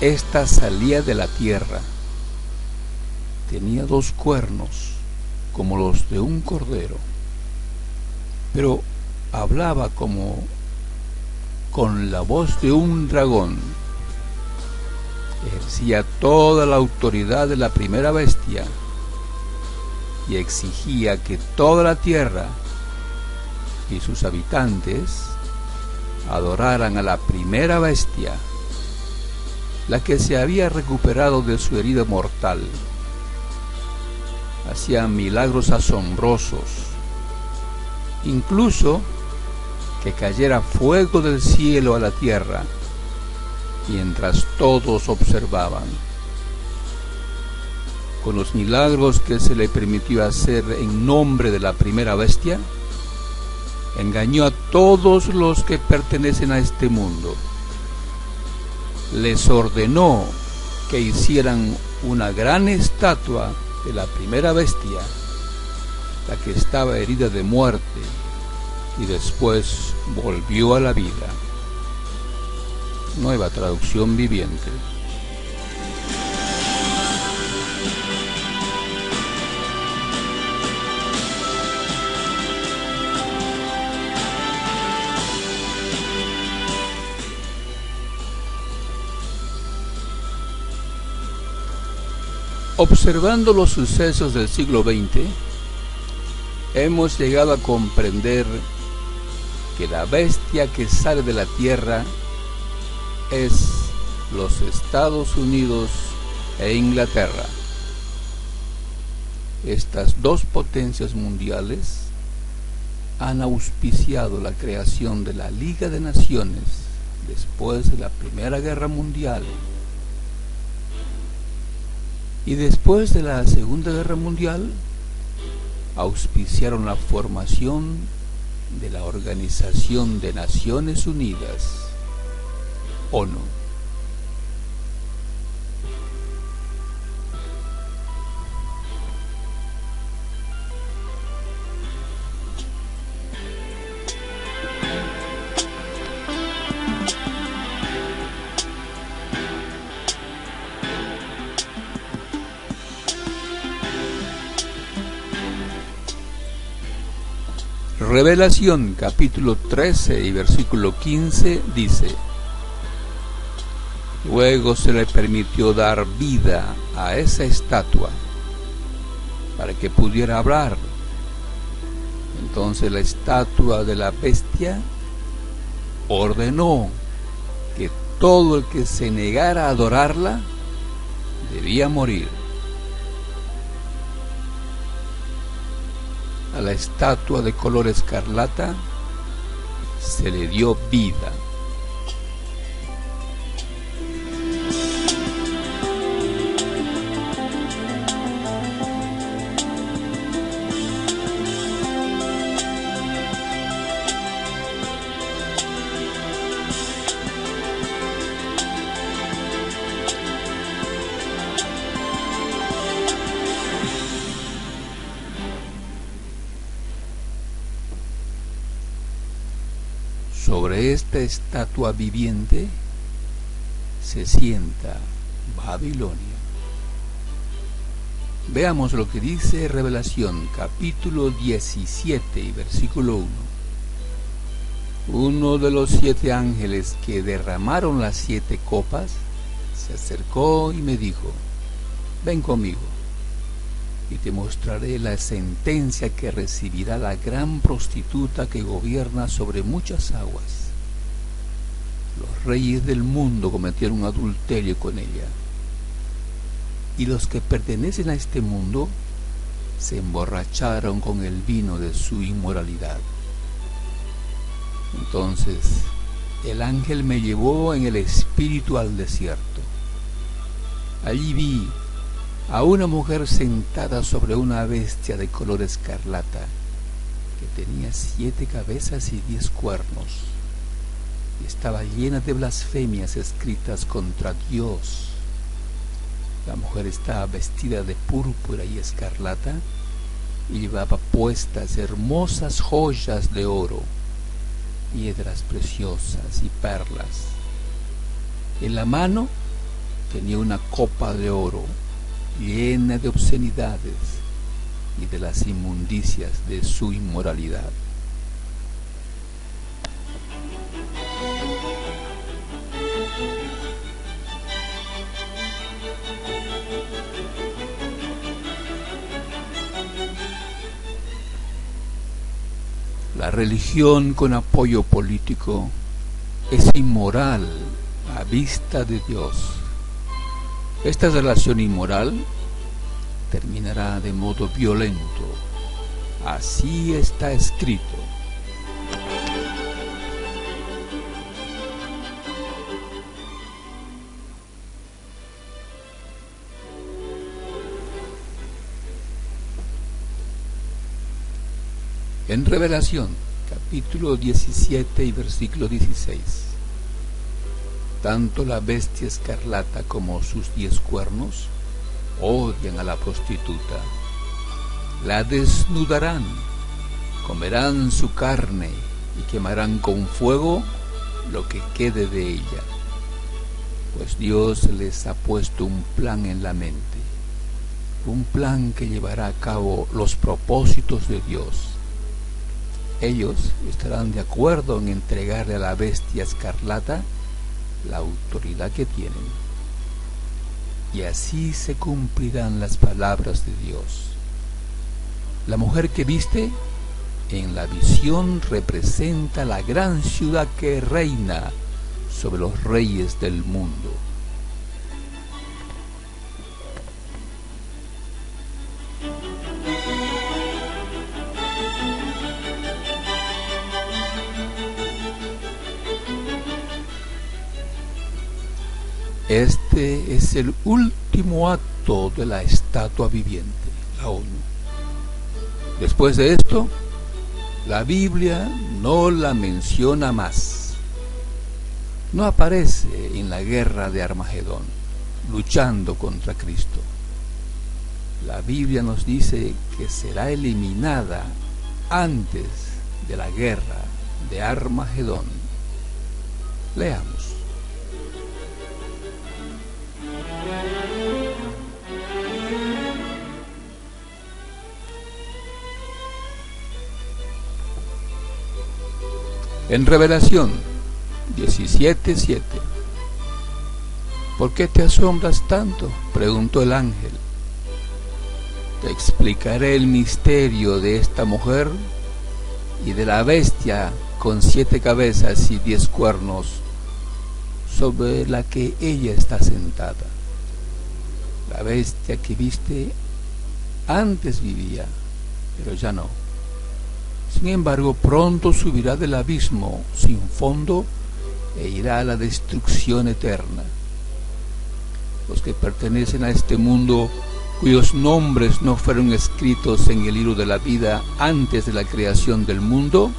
[SPEAKER 2] Esta salía de la tierra. Tenía 2 cuernos como los de un cordero, pero hablaba como con la voz de un dragón. Ejercía toda la autoridad de la primera bestia y exigía que toda la tierra y sus habitantes adoraran a la primera bestia, la que se había recuperado de su herida mortal. Hacía milagros asombrosos, incluso que cayera fuego del cielo a la tierra, mientras todos observaban. Con los milagros que se le permitió hacer en nombre de la primera bestia, engañó a todos los que pertenecen a este mundo. Les ordenó que hicieran una gran estatua de la primera bestia, la que estaba herida de muerte y después volvió a la vida. Nueva traducción viviente. Observando los sucesos del siglo XX, hemos llegado a comprender que la bestia que sale de la tierra es los Estados Unidos e Inglaterra. Estas 2 potencias mundiales han auspiciado la creación de la Liga de Naciones después de la Primera Guerra Mundial. Y después de la Segunda Guerra Mundial, auspiciaron la formación de la Organización de Naciones Unidas, ONU. Revelación capítulo 13 y versículo 15 dice: Luego se le permitió dar vida a esa estatua para que pudiera hablar. Entonces la estatua de la bestia ordenó que todo el que se negara a adorarla debía morir. A la estatua de color escarlata se le dio vida. Sobre esta estatua viviente se sienta Babilonia. Veamos lo que dice Revelación capítulo 17 y versículo 1. Uno de los 7 ángeles que derramaron las 7 copas se acercó y me dijo: Ven conmigo y te mostraré la sentencia que recibirá la gran prostituta que gobierna sobre muchas aguas. Los reyes del mundo cometieron adulterio con ella, y los que pertenecen a este mundo se emborracharon con el vino de su inmoralidad. Entonces el ángel me llevó en el espíritu al desierto. Allí vi a una mujer sentada sobre una bestia de color escarlata, que tenía 7 cabezas y 10 cuernos, y estaba llena de blasfemias escritas contra Dios. La mujer estaba vestida de púrpura y escarlata, y llevaba puestas hermosas joyas de oro, piedras preciosas y perlas. En la mano tenía una copa de oro llena de obscenidades y de las inmundicias de su inmoralidad. La religión con apoyo político es inmoral a vista de Dios. Esta relación inmoral terminará de modo violento. Así está escrito. En Revelación, capítulo 17 y versículo 16. Tanto la bestia escarlata como sus 10 cuernos odian a la prostituta. La desnudarán, comerán su carne y quemarán con fuego lo que quede de ella. Pues Dios les ha puesto un plan en la mente, un plan que llevará a cabo los propósitos de Dios. Ellos estarán de acuerdo en entregarle a la bestia escarlata la autoridad que tienen, y así se cumplirán las palabras de Dios. La mujer que viste en la visión representa la gran ciudad que reina sobre los reyes del mundo. Este es el último acto de la estatua viviente, la ONU. Después de esto, la Biblia no la menciona más. No aparece en la guerra de Armagedón, luchando contra Cristo. La Biblia nos dice que será eliminada antes de la guerra de Armagedón. Leamos. En Revelación 17:7. ¿Por qué te asombras tanto?, preguntó el ángel. Te explicaré el misterio de esta mujer y de la bestia con 7 cabezas y 10 cuernos sobre la que ella está sentada. La bestia que viste antes vivía, pero ya no. Sin embargo, pronto subirá del abismo sin fondo e irá a la destrucción eterna. Los que pertenecen a este mundo, cuyos nombres no fueron escritos en el libro de la vida antes de la creación del mundo,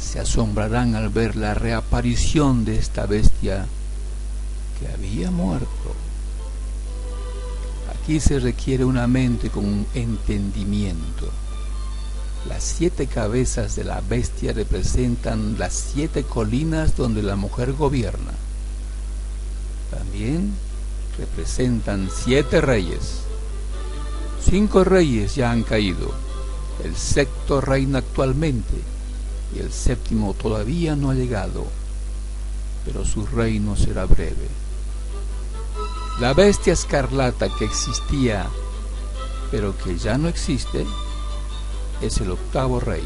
[SPEAKER 2] se asombrarán al ver la reaparición de esta bestia que había muerto. Aquí se requiere una mente con un entendimiento. Las 7 cabezas de la bestia representan las 7 colinas donde la mujer gobierna. También representan 7 reyes. 5 reyes ya han caído. El 6º reina actualmente y el 7º todavía no ha llegado, pero su reino será breve. La bestia escarlata que existía pero que ya no existe, es el octavo rey.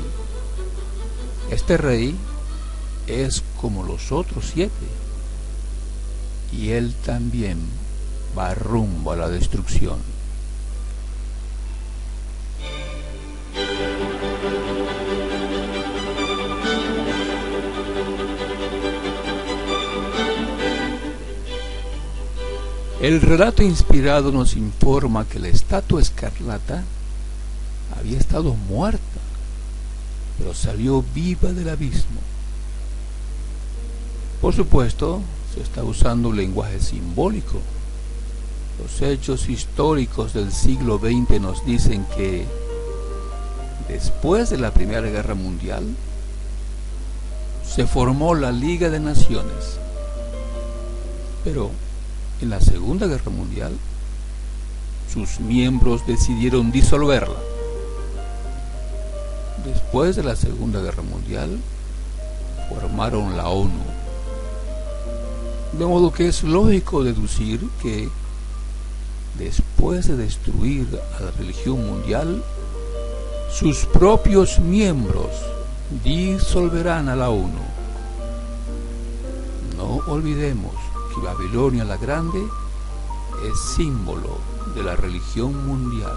[SPEAKER 2] Este rey es como los otros 7, y él también va rumbo a la destrucción. El relato inspirado nos informa que la estatua escarlata había estado muerta, pero salió viva del abismo. Por supuesto, se está usando un lenguaje simbólico. Los hechos históricos del siglo XX nos dicen que después de la Primera Guerra Mundial se formó la Liga de Naciones, pero en la Segunda Guerra Mundial sus miembros decidieron disolverla. Después de la Segunda Guerra Mundial formaron la ONU. De modo que es lógico deducir que después de destruir a la religión mundial, sus propios miembros disolverán a la ONU. No olvidemos que Babilonia la Grande es símbolo de la religión mundial.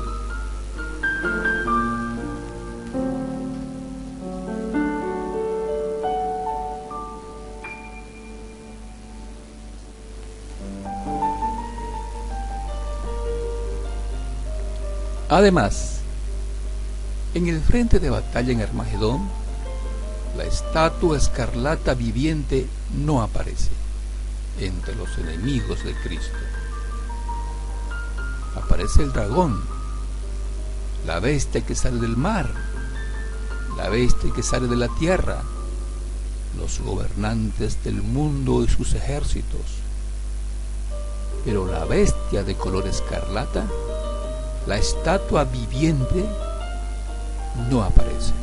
[SPEAKER 2] Además, en el frente de batalla en Armagedón, la estatua escarlata viviente no aparece entre los enemigos de Cristo. Aparece el dragón, la bestia que sale del mar, la bestia que sale de la tierra, los gobernantes del mundo y sus ejércitos. Pero la bestia de color escarlata, la estatua viviente, no aparece.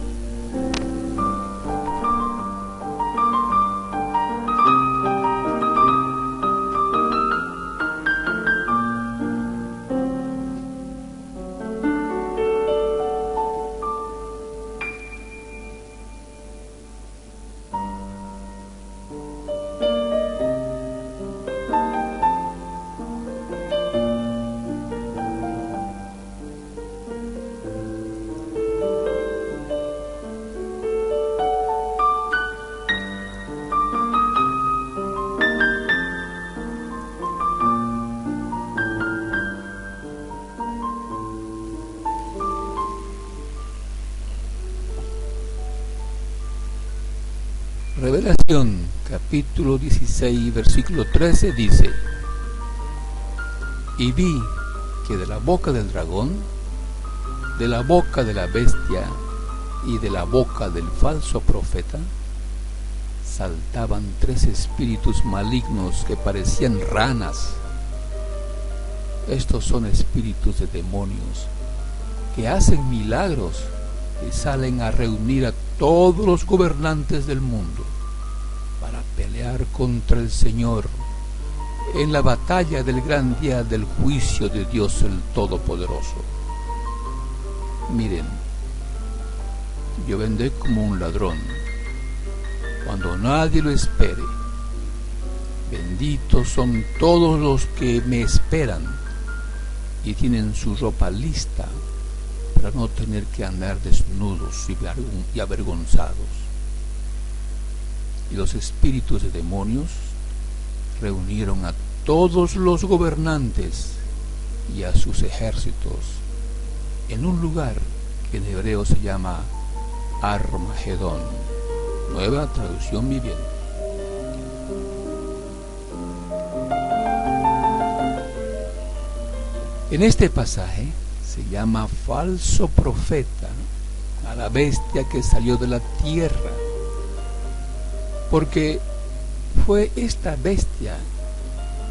[SPEAKER 2] Revelación, capítulo 16, versículo 13 dice: Y vi que de la boca del dragón, de la boca de la bestia y de la boca del falso profeta, saltaban 3 espíritus malignos que parecían ranas. Estos son espíritus de demonios que hacen milagros y salen a reunir a todos los gobernantes del mundo para pelear contra el Señor en la batalla del gran día del juicio de Dios el Todopoderoso. Miren, yo vendré como un ladrón cuando nadie lo espere. Benditos son todos los que me esperan y tienen su ropa lista para no tener que andar desnudos y avergonzados. Y los espíritus de demonios reunieron a todos los gobernantes y a sus ejércitos en un lugar que en hebreo se llama Armagedón, nueva traducción viviente. En este pasaje se llama falso profeta a la bestia que salió de la tierra, porque fue esta bestia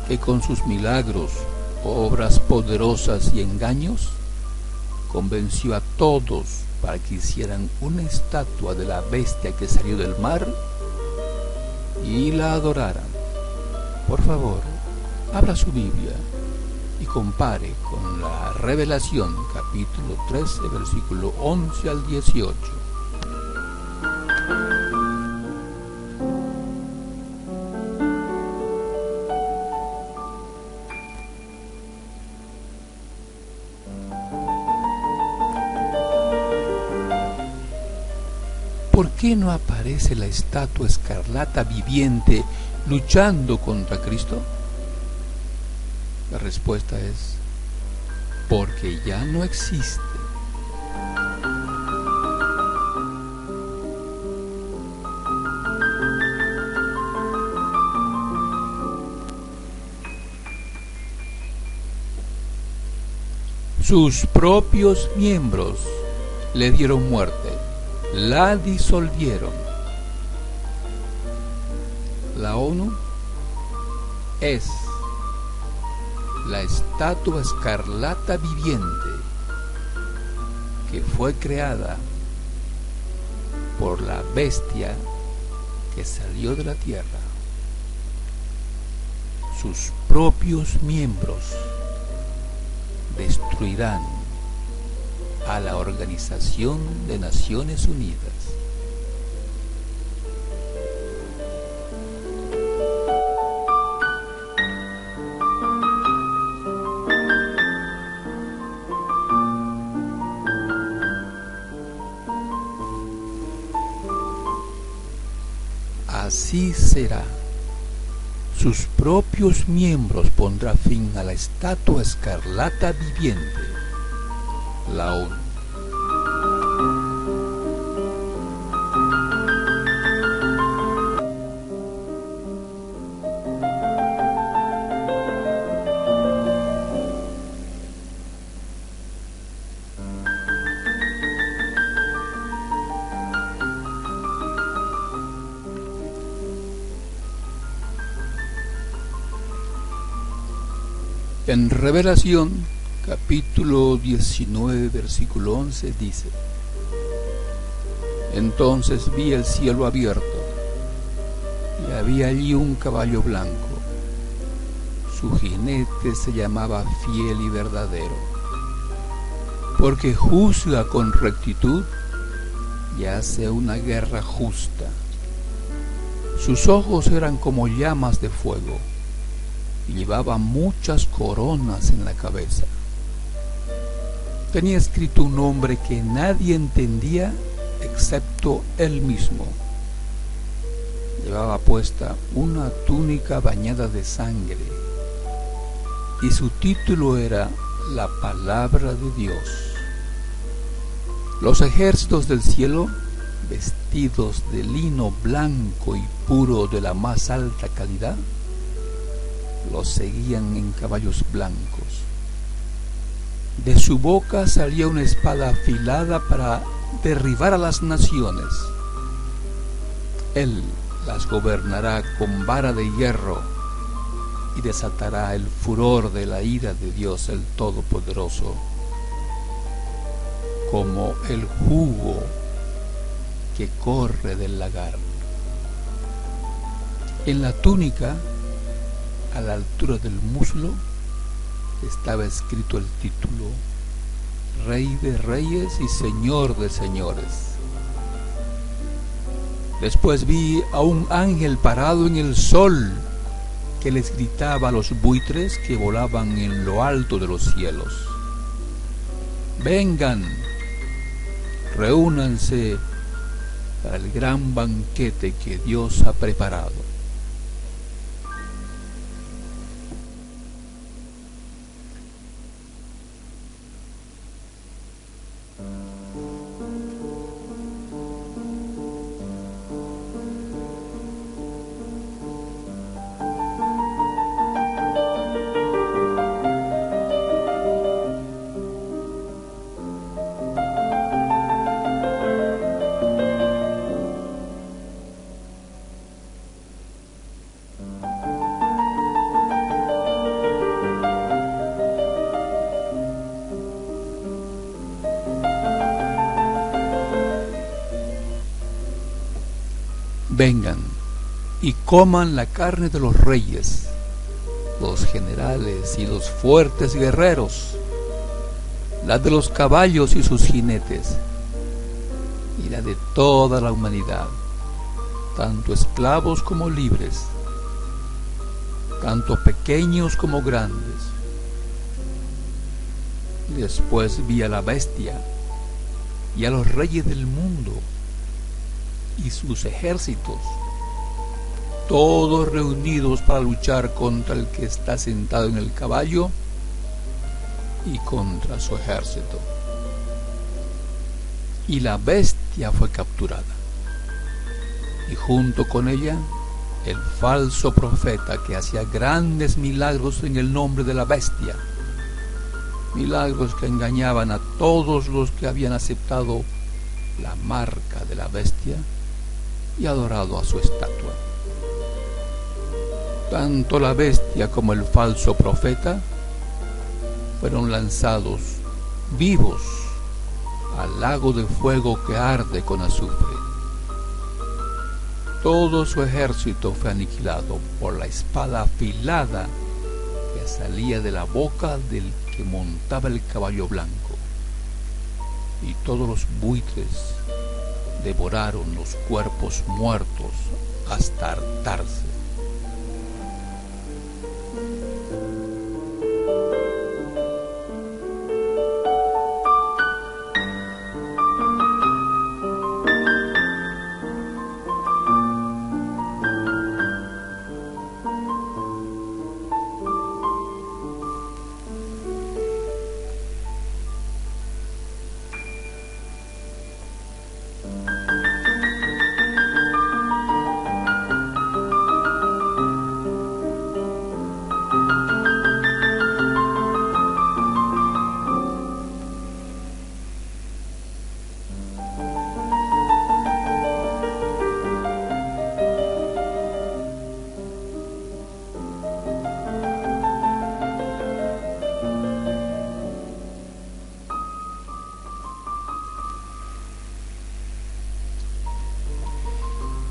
[SPEAKER 2] que con sus milagros, obras poderosas y engaños convenció a todos para que hicieran una estatua de la bestia que salió del mar y la adoraran. Por favor, abra su Biblia y compare con la Revelación, capítulo 13, versículo 11 al 18. ¿Por qué no aparece la estatua escarlata viviente luchando contra Cristo? La respuesta es: porque ya no existe. Sus propios miembros le dieron muerte, la disolvieron. La ONU es la estatua escarlata viviente que fue creada por la bestia que salió de la tierra. Sus propios miembros destruirán a la Organización de Naciones Unidas. Así será. Sus propios miembros pondrá fin a la estatua escarlata viviente, la ONU. En Revelación, capítulo 19, versículo 11, dice: Entonces vi el cielo abierto, y había allí un caballo blanco. Su jinete se llamaba Fiel y Verdadero, porque juzga con rectitud y hace una guerra justa. Sus ojos eran como llamas de fuego, y llevaba muchas coronas en la cabeza. Tenía escrito un nombre que nadie entendía excepto él mismo. Llevaba puesta una túnica bañada de sangre, y su título era La Palabra de Dios. Los ejércitos del cielo, vestidos de lino blanco y puro de la más alta calidad, los seguían en caballos blancos. De su boca salía una espada afilada para derribar a las naciones. Él las gobernará con vara de hierro y desatará el furor de la ira de Dios el Todopoderoso, como el jugo que corre del lagar. En la túnica, a la altura del muslo, estaba escrito el título: Rey de Reyes y Señor de Señores. Después vi a un ángel parado en el sol, que les gritaba a los buitres que volaban en lo alto de los cielos: Vengan, reúnanse para el gran banquete que Dios ha preparado. Vengan y coman la carne de los reyes, los generales y los fuertes guerreros, la de los caballos y sus jinetes, y la de toda la humanidad, tanto esclavos como libres, tanto pequeños como grandes. Después vi a la bestia y a los reyes del mundo y sus ejércitos, todos reunidos para luchar contra el que está sentado en el caballo y contra su ejército. Y la bestia fue capturada, y junto con ella el falso profeta que hacía grandes milagros en el nombre de la bestia, milagros que engañaban a todos los que habían aceptado la marca de la bestia y adorado a su estatua. Tanto la bestia como el falso profeta fueron lanzados vivos al lago de fuego que arde con azufre. Todo su ejército fue aniquilado por la espada afilada que salía de la boca del que montaba el caballo blanco, y todos los buitres devoraron los cuerpos muertos hasta hartarse.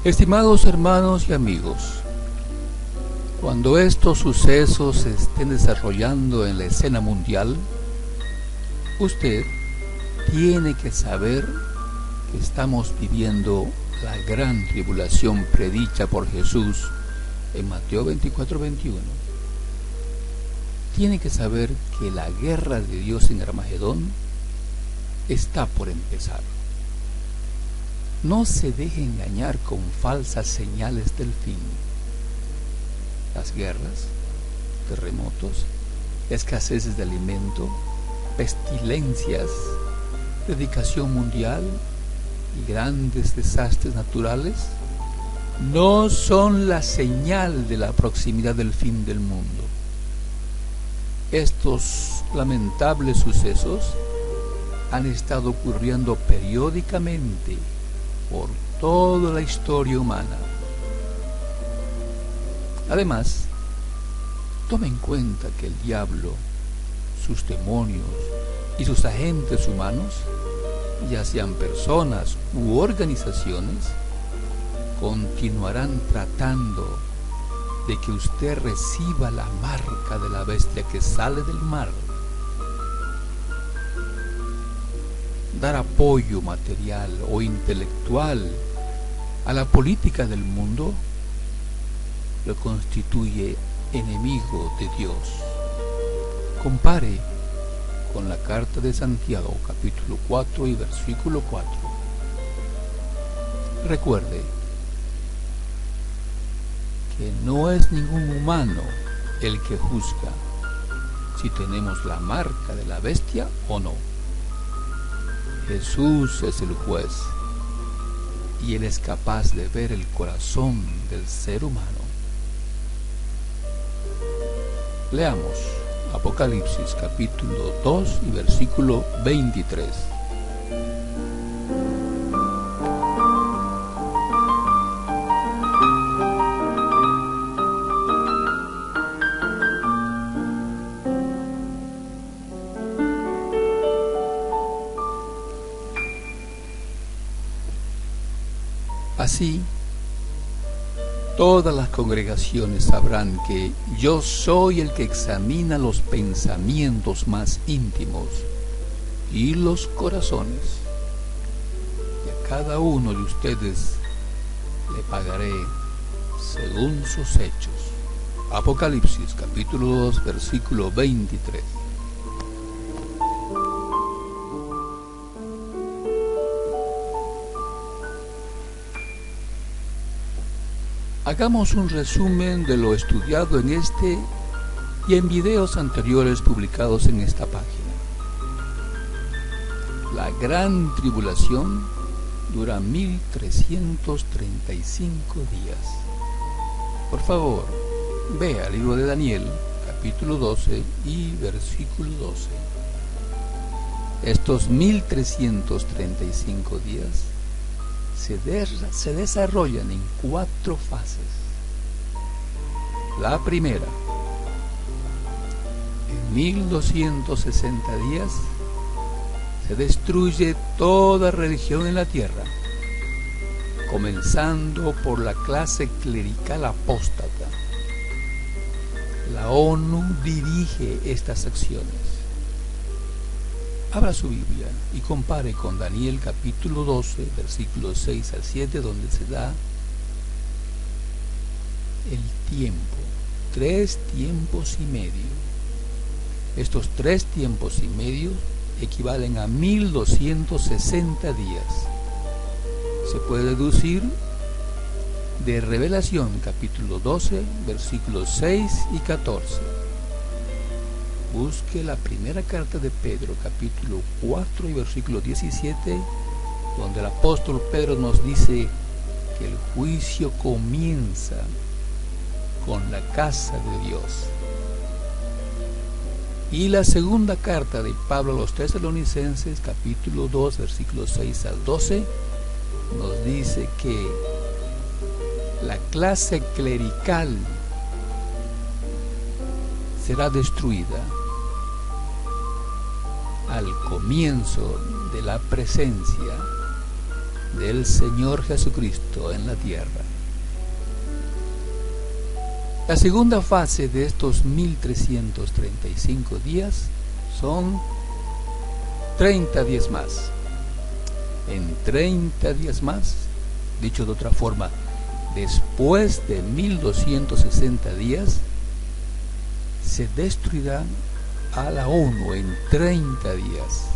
[SPEAKER 2] Estimados hermanos y amigos, cuando estos sucesos se estén desarrollando en la escena mundial, usted tiene que saber que estamos viviendo la gran tribulación predicha por Jesús en Mateo 24:21. Tiene que saber que la guerra de Dios en Armagedón está por empezar. No se deje engañar con falsas señales del fin. Las guerras, terremotos, escaseces de alimento, pestilencias, dedicación mundial y grandes desastres naturales no son la señal de la proximidad del fin del mundo. Estos lamentables sucesos han estado ocurriendo periódicamente por toda la historia humana. Además, tome en cuenta que el diablo, sus demonios y sus agentes humanos, ya sean personas u organizaciones, continuarán tratando de que usted reciba la marca de la bestia que sale del mar. Dar apoyo material o intelectual a la política del mundo lo constituye enemigo de Dios. Compare con la carta de Santiago, capítulo 4 y versículo 4. Recuerde que no es ningún humano el que juzga si tenemos la marca de la bestia o no. Jesús es el juez y Él es capaz de ver el corazón del ser humano. Leamos Apocalipsis capítulo 2 y versículo 23. Así, todas las congregaciones sabrán que yo soy el que examina los pensamientos más íntimos y los corazones. Y a cada uno de ustedes le pagaré según sus hechos. Apocalipsis capítulo 2 versículo 23. Hagamos un resumen de lo estudiado en este y en videos anteriores publicados en esta página. La gran tribulación dura 1335 días. Por favor, vea el libro de Daniel, capítulo 12 y versículo 12. Estos 1335 días se desarrollan en 4 fases. La primera, en 1260 días se destruye toda religión en la tierra, comenzando por la clase clerical apóstata. La ONU dirige estas acciones. Abra su Biblia y compare con Daniel capítulo 12, versículos 6 al 7, donde se da el tiempo, 3 tiempos y medio. Estos 3 tiempos y medio equivalen a 1260 días. Se puede deducir de Revelación capítulo 12, versículos 6 y 14. Busque la primera carta de Pedro, capítulo 4 y versículo 17, donde el apóstol Pedro nos dice que el juicio comienza con la casa de Dios. Y la segunda carta de Pablo a los Tesalonicenses, capítulo 2, versículos 6 al 12, nos dice que la clase clerical será destruida al comienzo de la presencia del Señor Jesucristo en la tierra. La segunda fase de estos 1335 días son 30 días más. En 30 días más, dicho de otra forma, después de 1260 días, se destruirá a la ONU en 30 días,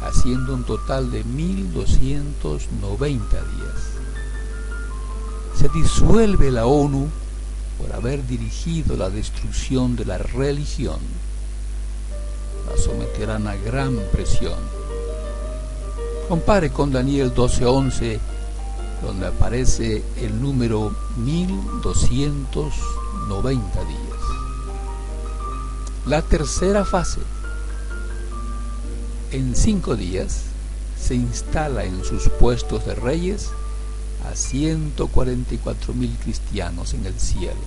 [SPEAKER 2] haciendo un total de 1290 días. Se disuelve la ONU por haber dirigido la destrucción de la religión. La someterán a gran presión. Compare con Daniel 12:11, donde aparece el número 1290 días. La tercera fase, en 5 días, se instala en sus puestos de reyes a 144,000 cristianos en el cielo.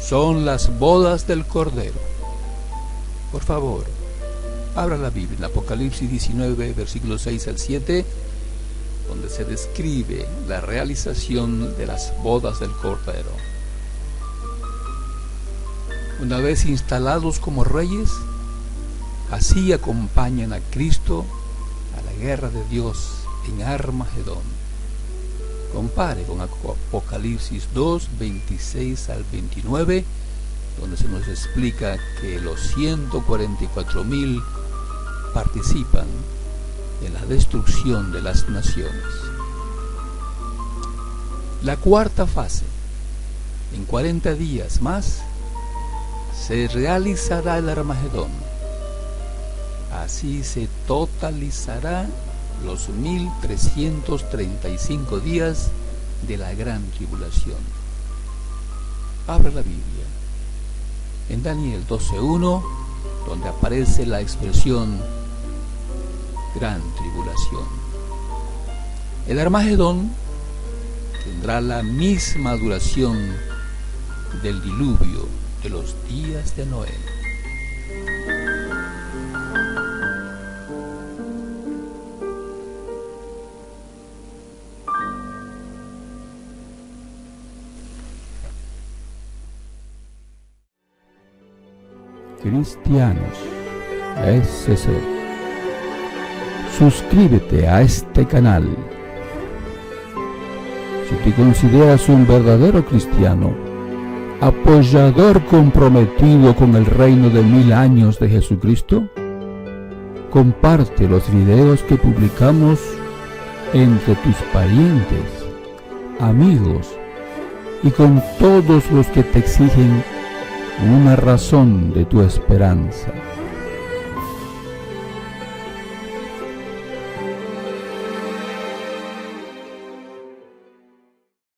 [SPEAKER 2] Son las bodas del Cordero. Por favor, abra la Biblia en Apocalipsis 19, versículos 6 al 7, donde se describe la realización de las bodas del Cordero. Una vez instalados como reyes, así acompañan a Cristo a la guerra de Dios en Armagedón. Compare con Apocalipsis 2, 26 al 29, donde se nos explica que los 144,000 participan en la destrucción de las naciones. La cuarta fase, en 40 días más, se realizará el Armagedón. Así se totalizará los 1335 días de la gran tribulación. Abra la Biblia en Daniel 12:1, donde aparece la expresión gran tribulación. El Armagedón tendrá la misma duración del diluvio de los días de Noé.
[SPEAKER 3] Cristianos SC. Suscríbete a este canal. Si te consideras un verdadero cristiano, apoyador comprometido con el reino de 1000 años de Jesucristo, comparte los videos que publicamos entre tus parientes, amigos y con todos los que te exigen una razón de tu esperanza.